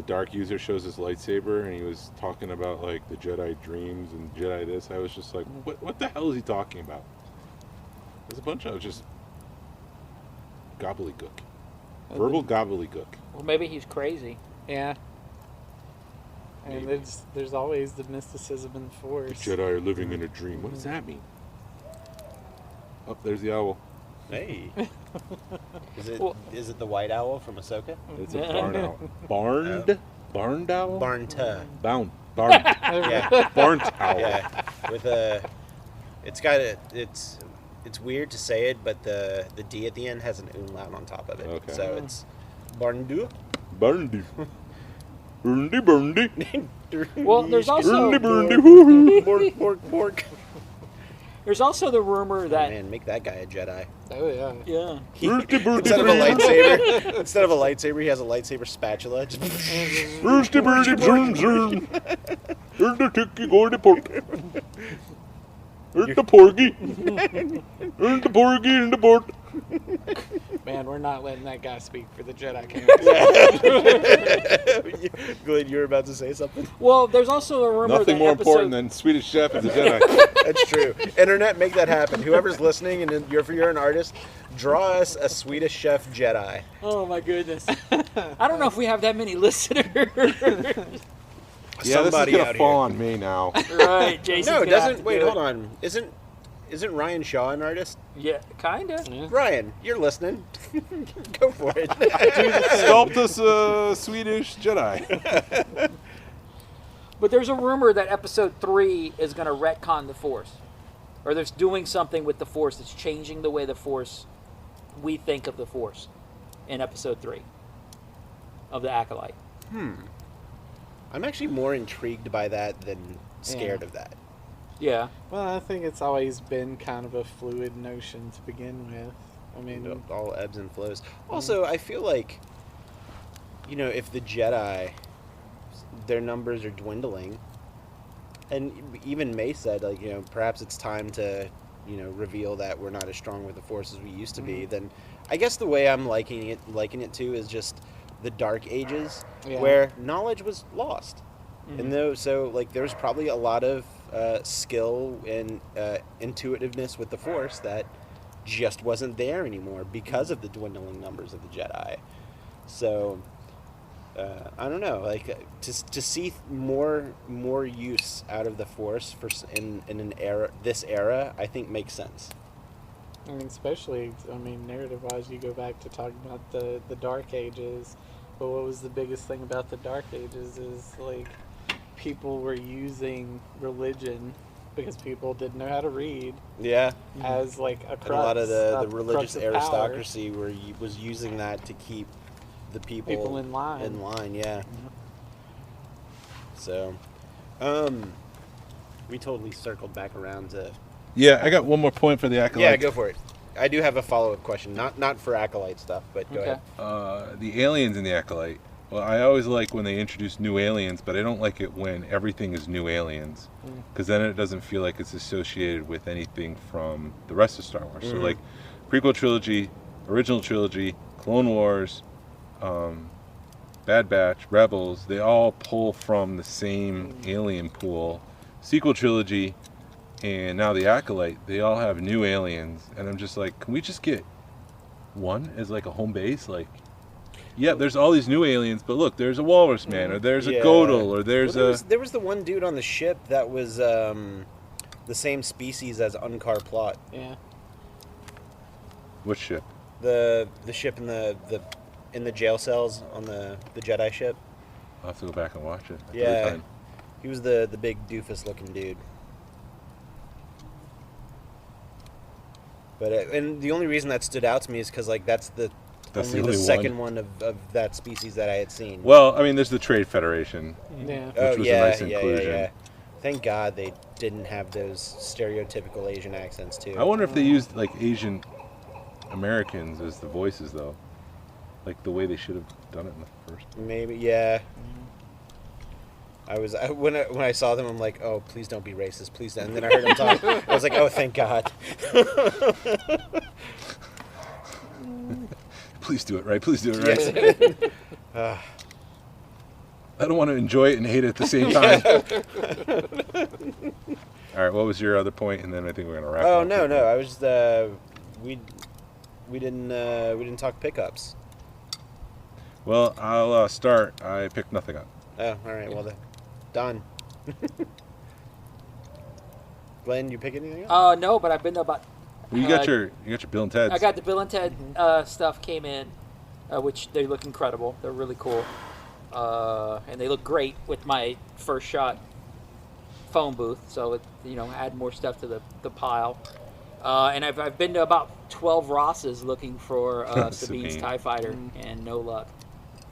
Dark User shows his lightsaber and he was talking about like the Jedi dreams and Jedi this. I was just like, what the hell is he talking about? There's a bunch of just gobbledygook, verbal gobbledygook. Well, maybe he's crazy. Yeah. And Maybe. there's always the mysticism in the The Force. Jedi are living in a dream. What does that mean? Oh, there's the owl. Hey. Is it Well- is it the white owl from Ahsoka? It's a barn owl. Barned? Barned owl? Barnta. Bound. Barned. Yeah. Barned owl. Yeah. With a, it's got a, it's weird to say it, but the D at the end has an umlaut on top of it. Okay. So it's Barndu. Barndy. Burndy, burndy. Well, there's also Burndy, burndy. Woo-hoo. Bork, bork, bork. there's also the rumor that Man, make that guy a Jedi. Oh yeah. yeah. Birdie, birdie, Instead of a birdie. lightsaber, he has a lightsaber spatula. Just Birdie, birdie, zoom, zoom. Birdie, ticky, gordy, pork. Earn the porgy. Earn the porgy in the board. Man, we're not letting that guy speak for the Jedi Council. Glenn, you were about to say something? Well, there's also a rumor Nothing that more episode... important than Swedish Chef as a Jedi. That's true. Internet, make that happen. Whoever's listening, and you're an artist, draw us a Swedish Chef Jedi. Oh my goodness. I don't know if we have that many listeners. Yeah, Somebody this is gonna out fall here. on me now. Right, Jason. No, it doesn't. Wait, hold on. Isn't Ryan Shaw an artist? Yeah, kinda. Yeah. Ryan, you're listening. Go for it. Sculpt us a Swedish Jedi. But there's a rumor that episode 3 is going to retcon the Force. Or there's doing something with the Force that's changing the way we think of the Force in episode 3 of the Acolyte. I'm actually more intrigued by that than scared of that. Yeah. Well, I think it's always been kind of a fluid notion to begin with. I mean, All ebbs and flows. Also, I feel like, if the Jedi, their numbers are dwindling, and even May said, perhaps it's time to, reveal that we're not as strong with the Force as we used to be, then I guess the way I'm liking it to is just the Dark Ages, where knowledge was lost. And there's probably a lot of skill and intuitiveness with the Force that just wasn't there anymore because of the dwindling numbers of the Jedi. So I don't know, to see more use out of the Force in this era, I think makes sense. I mean, especially, narrative-wise, you go back to talking about the Dark Ages, but what was the biggest thing about the Dark Ages is, people were using religion because people didn't know how to read. Yeah. As, a crux. And a lot of the crux religious of aristocracy was using that to keep the people in line. In line, yeah. So, we totally circled back around to... Yeah, I got one more point for the Acolyte. Yeah, go for it. I do have a follow-up question, not for Acolyte stuff, but go ahead. The aliens in the Acolyte. Well, I always like when they introduce new aliens, but I don't like it when everything is new aliens, because then it doesn't feel like it's associated with anything from the rest of Star Wars. So, prequel trilogy, original trilogy, Clone Wars, Bad Batch, Rebels, they all pull from the same alien pool. Sequel trilogy, and now the Acolyte, they all have new aliens, and I'm just like, can we just get one as a home base? Yeah, there's all these new aliens, but look, there's a Walrus Man, or there's a Godel, or there was the one dude on the ship that was the same species as Unkar Plot. Yeah. Which ship? The ship in the jail cells on the Jedi ship. I'll have to go back and watch it. Yeah. He was the big doofus-looking dude. But and the only reason that stood out to me is because that's the second one of that species that I had seen. Well, there's the Trade Federation. Yeah. Which was a nice inclusion. Yeah. Thank God they didn't have those stereotypical Asian accents too. I wonder if they used Asian Americans as the voices though, the way they should have done it in the first. Maybe, yeah. When I saw them, I'm like, oh, please don't be racist, please don't. And then I heard them talk. I was like, oh, thank God. Please do it right. Please do it right. Yes. I don't want to enjoy it and hate it at the same time. All right, what was your other point? And then I think we're gonna wrap. Oh up. no, I was just we didn't talk pickups. Well, I'll start. I picked nothing up. Oh, all right. Well, then, done. Glenn, you pick anything up? No, but I've been to about... Well, you got your Bill and Ted's. I got the Bill and Ted stuff came in, which they look incredible. They're really cool. And they look great with my first shot phone booth. So, add more stuff to the pile. And I've been to about 12 Rosses looking for Sabine's Sabine. TIE Fighter, and no luck.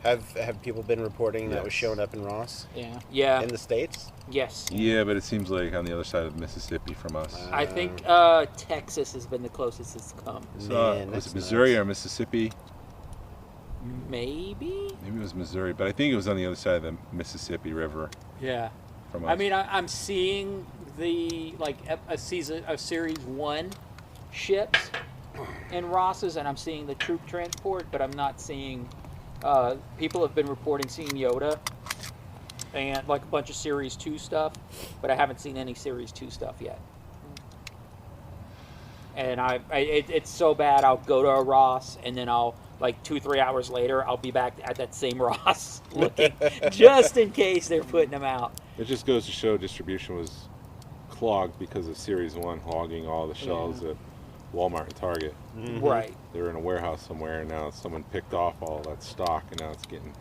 Have people been reporting that was Yes. showing up in Ross? Yeah. In the States? Yes. Yeah, but it seems like on the other side of Mississippi from us. I think Texas has been the closest it's come. Man, was that's it Missouri nuts. or Mississippi? Maybe? Maybe it was Missouri, but I think it was on the other side of the Mississippi River Yeah. from us. I'm seeing the a series 1 ships in Ross's, and I'm seeing the troop transport, but I'm not seeing. People have been reporting seeing Yoda and like a bunch of series 2 stuff, but I haven't seen any series 2 stuff yet. And it's so bad. I'll go to a Ross, and then I'll like 2-3 hours later, I'll be back at that same Ross looking just in case they're putting them out. It just goes to show distribution was clogged because of Series 1 hogging all the shelves at Walmart and Target. Mm-hmm. Right. They were in a warehouse somewhere, and now someone picked off all that stock, and now it's getting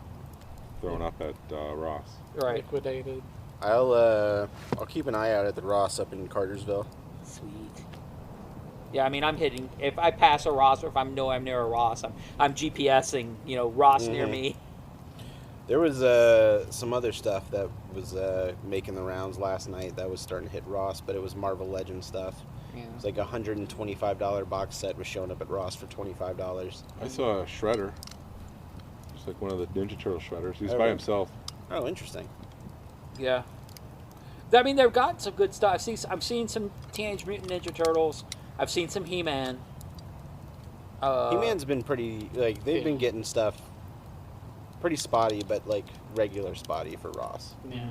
thrown up at Ross. Right. Liquidated. I'll keep an eye out at the Ross up in Cartersville. Sweet. Yeah, I mean, I'm hitting. If I pass a Ross, or if I'm near a Ross, I'm GPSing. Ross near me. There was some other stuff that was making the rounds last night that was starting to hit Ross, but it was Marvel Legends stuff. Yeah. It's like a $125 box set was showing up at Ross for $25. I saw a shredder. It's like one of the Ninja Turtle shredders. He's Oh, by really? himself. Oh, interesting. Yeah. I mean, they've got some good stuff. I've seen some Teenage Mutant Ninja Turtles. I've seen some He-Man. He-Man's been pretty, they've been getting stuff pretty spotty, but regular spotty for Ross. Yeah.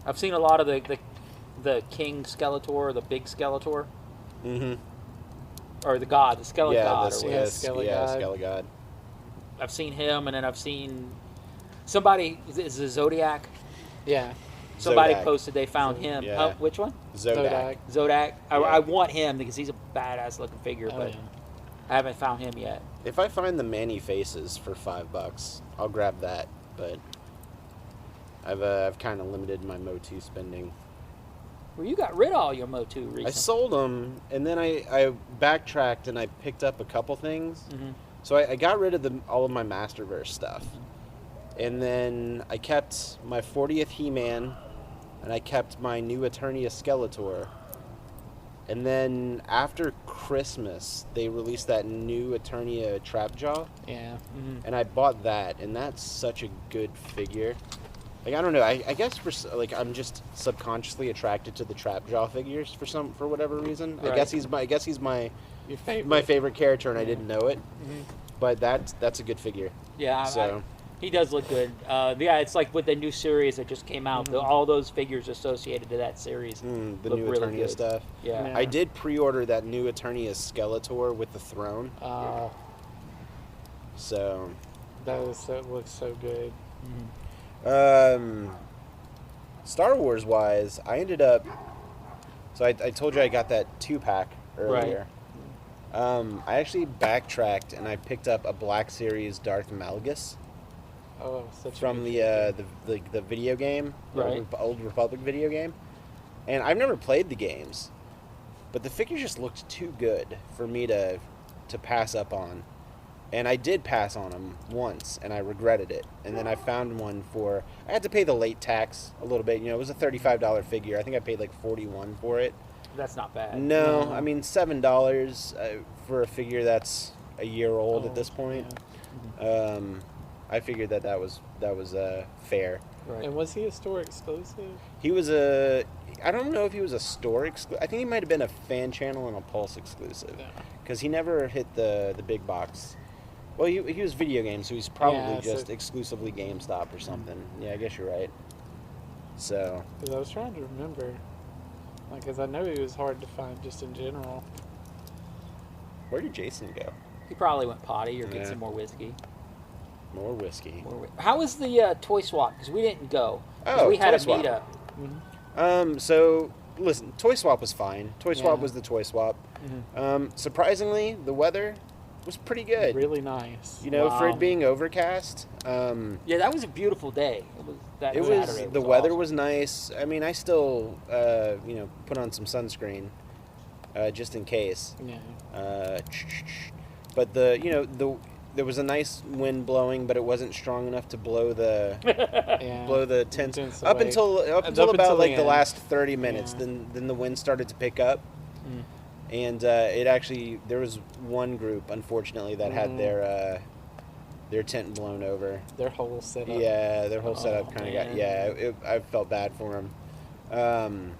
I've seen a lot of the King Skeletor, the big Skeletor, Mm-hmm. or the God, the Skeletor God. Or whatever. Skelegod. Skelegod. I've seen him, and then I've seen somebody. Is it Zodiac? Yeah. Somebody Zodak. posted they found him. Yeah. Oh, which one? Zodak. Zodak. Yeah. I want him because he's a badass looking figure, Oh, but yeah. I haven't found him yet. If I find the Manny faces for $5, I'll grab that. But I've kind of limited my Motu spending. Well, you got rid of all your Motu recently. I sold them, and then I backtracked and I picked up a couple things. Mm-hmm. So I got rid of all of my Masterverse stuff. And then I kept my 40th He-Man, and I kept my new Eternia Skeletor. And then after Christmas, they released that new Eternia Trapjaw, Yeah. Mm-hmm. and I bought that, and that's such a good figure. I don't know. I guess I'm just subconsciously attracted to the Trapjaw figures for whatever reason. Right. I guess he's my Your favorite. my favorite character, and I Yeah. didn't know it. Mm-hmm. But that's a good figure. Yeah, So he does look good. Yeah, it's like with the new series that just came out. All those figures associated to that series the look new really Eternia good. stuff. Yeah. Yeah. I did pre-order that new Eternia Skeletor with the throne. So That looks so good. Star Wars wise, I ended up. So I told you I got that 2-pack earlier. I actually backtracked and I picked up a Black Series Darth Malgus Oh, such from a the video game, Right. the Old Republic video game, and I've never played the games, but the figure just looked too good for me to pass up on. And I did pass on them once, and I regretted it. And then I found one I had to pay the late tax a little bit. It was a $35 figure. I think I paid like $41 for it. That's not bad. No, I mean $7 for a figure that's a year old at this point. yeah. I figured that was fair. Right. And was he a store exclusive? He was I don't know if he was a store exclusive. I think he might have been a fan channel and a Pulse exclusive, Yeah. because he never hit the big box. Well, he was video games, so he's probably Yeah, so- just exclusively GameStop or something. Yeah, I guess you're right. So, Because I was trying to remember. Because I know he was hard to find just in general. where did Jason go? He probably went potty or get Yeah. some more whiskey. More whiskey. How was the toy swap? Because we didn't go. 'Cause Oh, we had toy a swap. meetup. So listen, Toy Swap was fine. Toy Swap Yeah. was the Toy Swap. Surprisingly, the weather was pretty good. Really nice. For Wow. it being overcast. Yeah, that was a beautiful day. It was that It Saturday was the weather awesome. was nice. I mean, I still put on some sunscreen just in case. Yeah. But there was a nice wind blowing, but it wasn't strong enough to blow the Yeah. tents Tents up away. until Up about until like the the end. last 30 minutes. Yeah. Then the wind started to pick up, and it actually there was one group unfortunately that had their tent blown over. Their whole setup. Yeah, their whole Oh, setup kind of got. man. Yeah, I felt bad for them.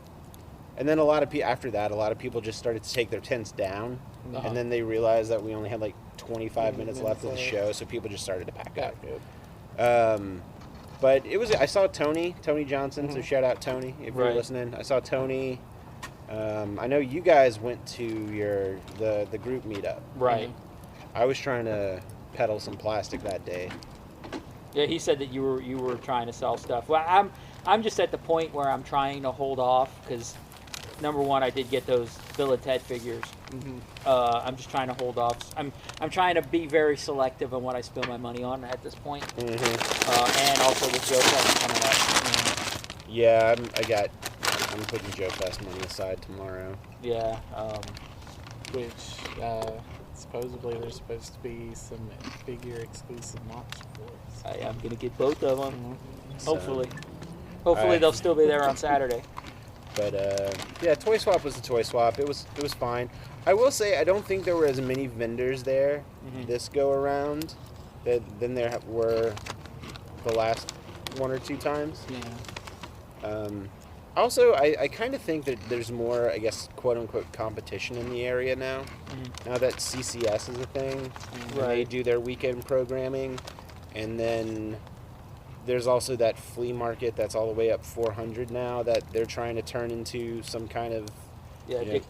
And then after that, a lot of people just started to take their tents down, and then they realized that we only had like 25 minutes left of the show, so people just started to pack up. But I saw Tony Johnson, so shout out Tony if you're listening. I saw Tony. I know you guys went to the group meetup. Right. I was trying to peddle some plastic that day. Yeah, he said that you were trying to sell stuff. Well, I'm just at the point where I'm trying to hold off because, number one, I did get those Bill and Ted figures. I'm just trying to hold off. I'm trying to be very selective on what I spend my money on at this point. And also with Joe Fest coming up. Yeah, I'm putting Joe Fest money aside tomorrow. Yeah. Which supposedly there's supposed to be some figure exclusive monster boards. I'm gonna get both of them. Hopefully. So, Hopefully they'll still be there on Saturday. But yeah, Toy Swap was a Toy Swap. It was fine. I will say I don't think there were as many vendors there this go around than there were the last one or two times. Yeah. Also, I kind of think that there's more, I guess, quote-unquote competition in the area now. Now that CCS is a thing, and they do their weekend programming, and then there's also that flea market that's all the way up 400 now that they're trying to turn into some kind of... It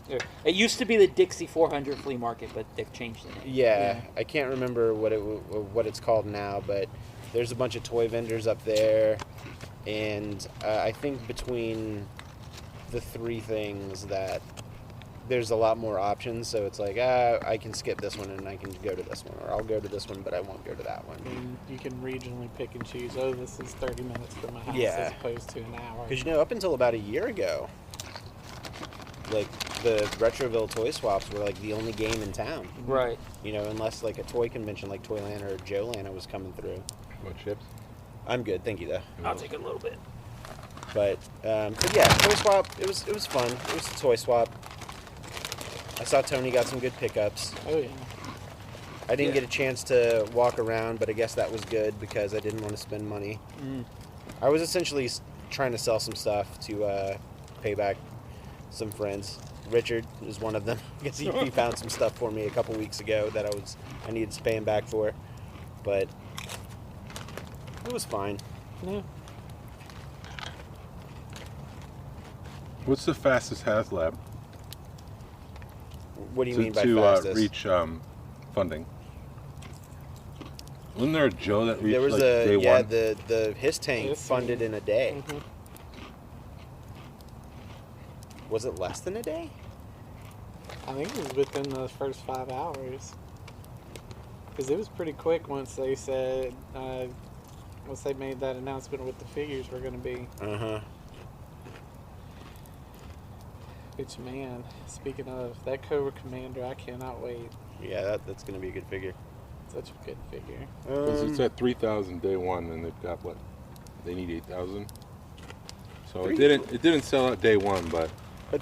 used to be the Dixie 400 flea market, but they've changed the name. Yeah, I can't remember what it's called now, but there's a bunch of toy vendors up there. And I think between the three things that there's a lot more options. So it's like, I can skip this one and I can go to this one. Or I'll go to this one, but I won't go to that one. And you can regionally pick and choose, this is 30 minutes from my house as opposed to an hour. Because, up until about a year ago, like, the Retroville Toy Swaps were, like, the only game in town. Right. Unless, like, a toy convention like Toyland or Joe-Lana was coming through. What chips? I'm good, thank you, though. I'll take a little bit. But yeah, Toy Swap, it was fun. It was a Toy Swap. I saw Tony got some good pickups. Oh, yeah. I didn't get a chance to walk around, but I guess that was good because I didn't want to spend money. I was essentially trying to sell some stuff to pay back some friends. Richard is one of them because he found some stuff for me a couple weeks ago that I needed to pay him back for. But it was fine. Yeah. What's the fastest HasLab What do you mean by to fastest? reach funding? Wasn't there a Joe that reached There was day one? the his tank funded in a day. Was it less than a day? I think it was within the first 5 hours. Because it was pretty quick once they said, once they made that announcement what the figures were going to be. Which, man, speaking of, that Cobra Commander, I cannot wait. Yeah, that's going to be a good figure. Such a good figure. Because it's at 3,000 day one, and they've got what? They need 8,000. So it didn't sell out day one, but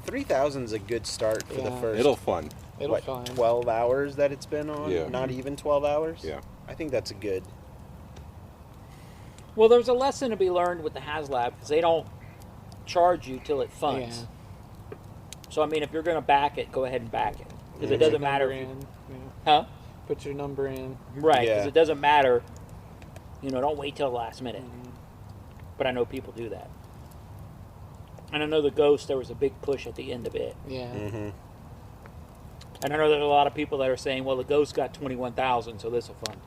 3,000 is a good start for the first. it'll fund. It'll fund. 12 hours that it's been on? Yeah. Not even 12 hours? Yeah. I think that's a good. Well, there's a lesson to be learned with the HasLab because they don't charge you till it funds. Yeah. So, I mean, if you're going to back it, go ahead and back it. Because it doesn't matter. Huh? Put your number in. Right, because Yeah. it doesn't matter. Don't wait till the last minute. But I know people do that. And I know the Ghost, there was a big push at the end of it. Yeah. And I know there's a lot of people that are saying, well, the Ghost got 21,000, so this will fund.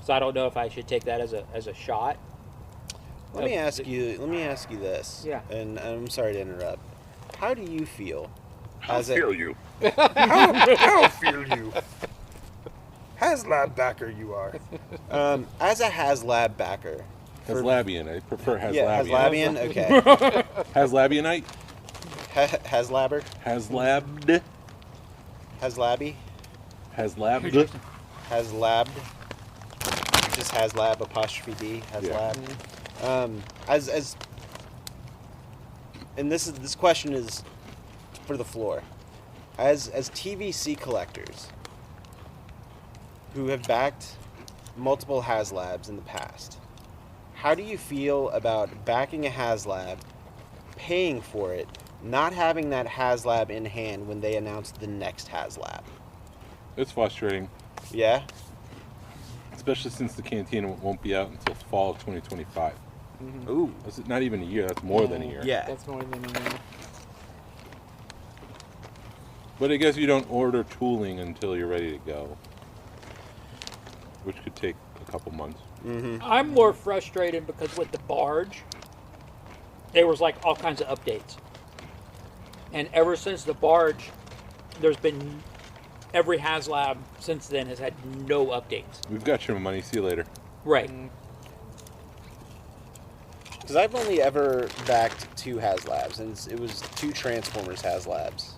So I don't know if I should take that as a shot. Let me ask you this. Yeah. And I'm sorry to interrupt. How do you feel? How feel you? How feel you? HasLab backer you are. As a HasLab backer. HasLabian. I prefer HasLabian. Yeah, HasLabian? Okay. HasLabianite? HasLabber? HasLabbed? HasLabby? HasLabbed? HasLabbed? Just HasLab apostrophe D. HasLab. And this question is for the floor. As TVC collectors who have backed multiple HasLabs in the past, how do you feel about backing a HasLab, paying for it, not having that HasLab in hand when they announced the next HasLab. It's frustrating, Yeah? especially since the Cantina won't be out until fall of 2025. Ooh. That's not even a year. That's more than a year. Yeah. That's more than a year. But I guess you don't order tooling until you're ready to go, which could take a couple months. I'm more frustrated because with the barge, there was like all kinds of updates. And ever since the barge, there's been every HasLab since then has had no updates. We've got your money. See you later. Right. Because I've only ever backed 2 HasLabs, and it was 2 Transformers HasLabs.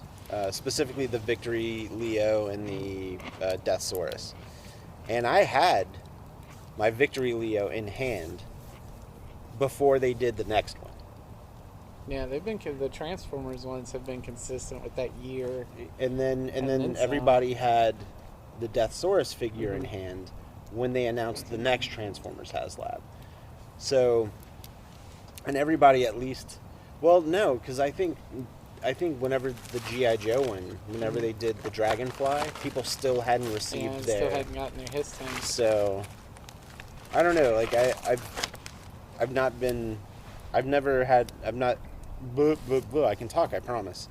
Specifically the Victory Leo and the Deathsaurus. And I had my Victory Leo in hand before they did the next one. Yeah, the Transformers ones have been consistent with that year. And then then everybody had the Deathsaurus figure in hand when they announced the next Transformers HasLab. So, and everybody at least, well, no, because I think whenever the G.I. Joe one, whenever they did the Dragonfly, people still hadn't received And their. still hadn't gotten their his tanks. So, I don't know. Like I've not been, I've never had, I've not. I can talk. I promise.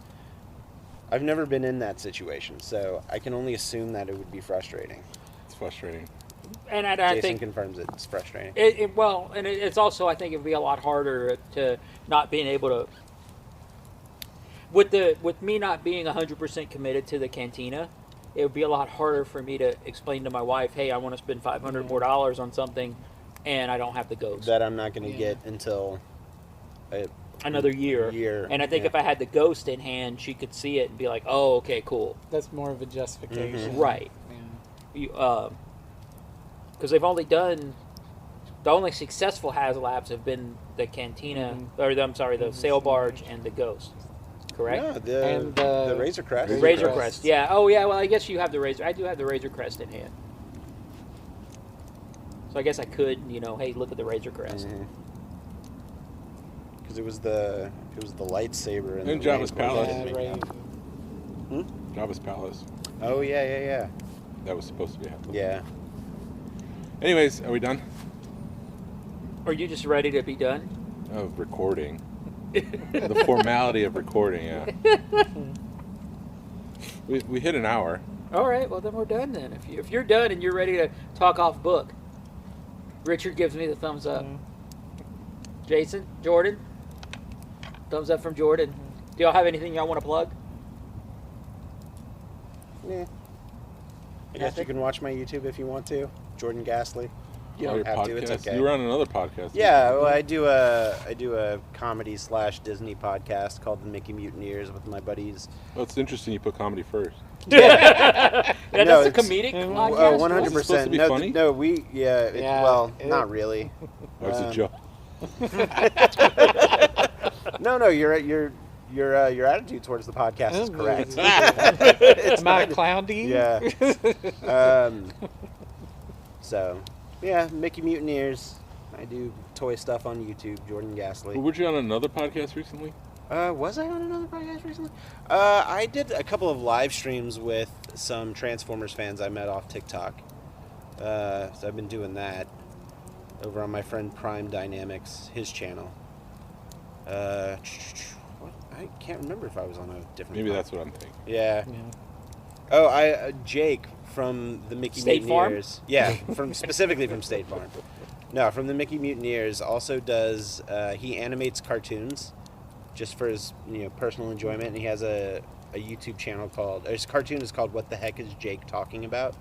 I've never been in that situation, so I can only assume that it would be frustrating. It's frustrating. And I Jason think confirms it's frustrating. it's also, I think it'd be a lot harder to not being able to. With me not being 100% committed to the Cantina, it would be a lot harder for me to explain to my wife, hey, I want to spend $500 more on something, and I don't have the ghost. That I'm not going to get until Another year. And I think if I had the ghost in hand, she could see it and be like, oh, okay, cool. That's more of a justification. Right. Yeah. Because they've only done, the only successful HasLabs have been the Cantina, the sail barge and the ghost. Correct? No, And the Razor Crest. The Razor Crest. Yeah. Oh, yeah. Well, I guess you have the Razor. I do have the Razor Crest in hand. So I guess I could, hey, look at the Razor Crest. Because it was the lightsaber And the Jabba's Rainbow Palace. Dash. Right. Jabba's Palace. Oh yeah. That was supposed to be happening. Yeah. Anyways, are we done? Are you just ready to be done? Of recording. The formality of recording, yeah. We hit an hour. All right. Well, then we're done then. If you're done and you're ready to talk off book, Richard gives me the thumbs up. Jason, Jordan, thumbs up from Jordan. Do y'all have anything y'all want to plug? Yeah. I guess you can watch my YouTube if you want to. Jordan Ghastly. You All don't your have to. It's podcasts. okay. You were on another podcast. Yeah, well, I do a comedy / Disney podcast called The Mickey Mutineers with my buddies. Well, it's interesting you put comedy first. Yeah, No, that's a it's- comedic Oh, podcast. 100%. Was it supposed to be no, funny? no, we Yeah, not really. Or was it joke? No, your attitude towards the podcast is correct. Am I a clown to you? Yeah. So, yeah, Mickey Mutineers. I do toy stuff on YouTube. Jordan Ghastly. Were you on another podcast recently? Was I on another podcast recently? I did a couple of live streams with some Transformers fans I met off TikTok. So I've been doing that over on my friend Prime Dynamics, his channel. I can't remember if I was on a different. Maybe that's what I'm thinking. Yeah. Oh, Jake from the Mickey State Farm? Mutineers. Yeah, specifically from State Farm. No, from the Mickey Mutineers. Also does he animates cartoons, just for his personal enjoyment, and he has a YouTube channel called. His cartoon is called "What the Heck Is Jake Talking About,"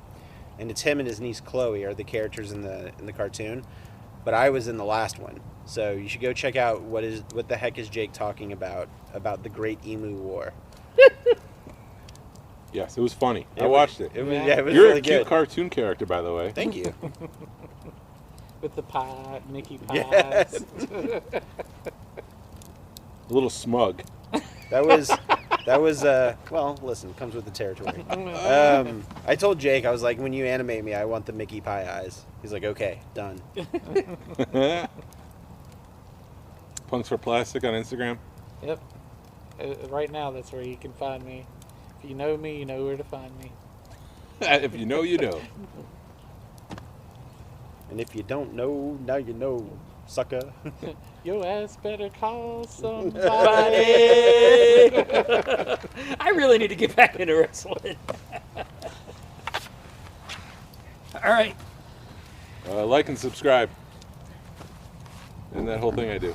and it's him and his niece Chloe are the characters in the cartoon. But I was in the last one, so you should go check out what the heck is Jake talking about the Great Emu War. Yes, it was funny. I watched it. It was You're really a cute good. cartoon character, by the way. Thank you. With the pie, Mickey pies. Yes. A little smug. That was well, listen, comes with the territory. I told Jake, I was like, when you animate me, I want the Mickey pie eyes. He's like, okay, done. Punks for Plastic on Instagram. Yep. Right now, that's where you can find me. If you know me, you know where to find me. If you know, you know. And if you don't know, now you know, sucker. Your ass better call somebody. I really need to get back into wrestling. All right. Like and subscribe. And that whole thing I do.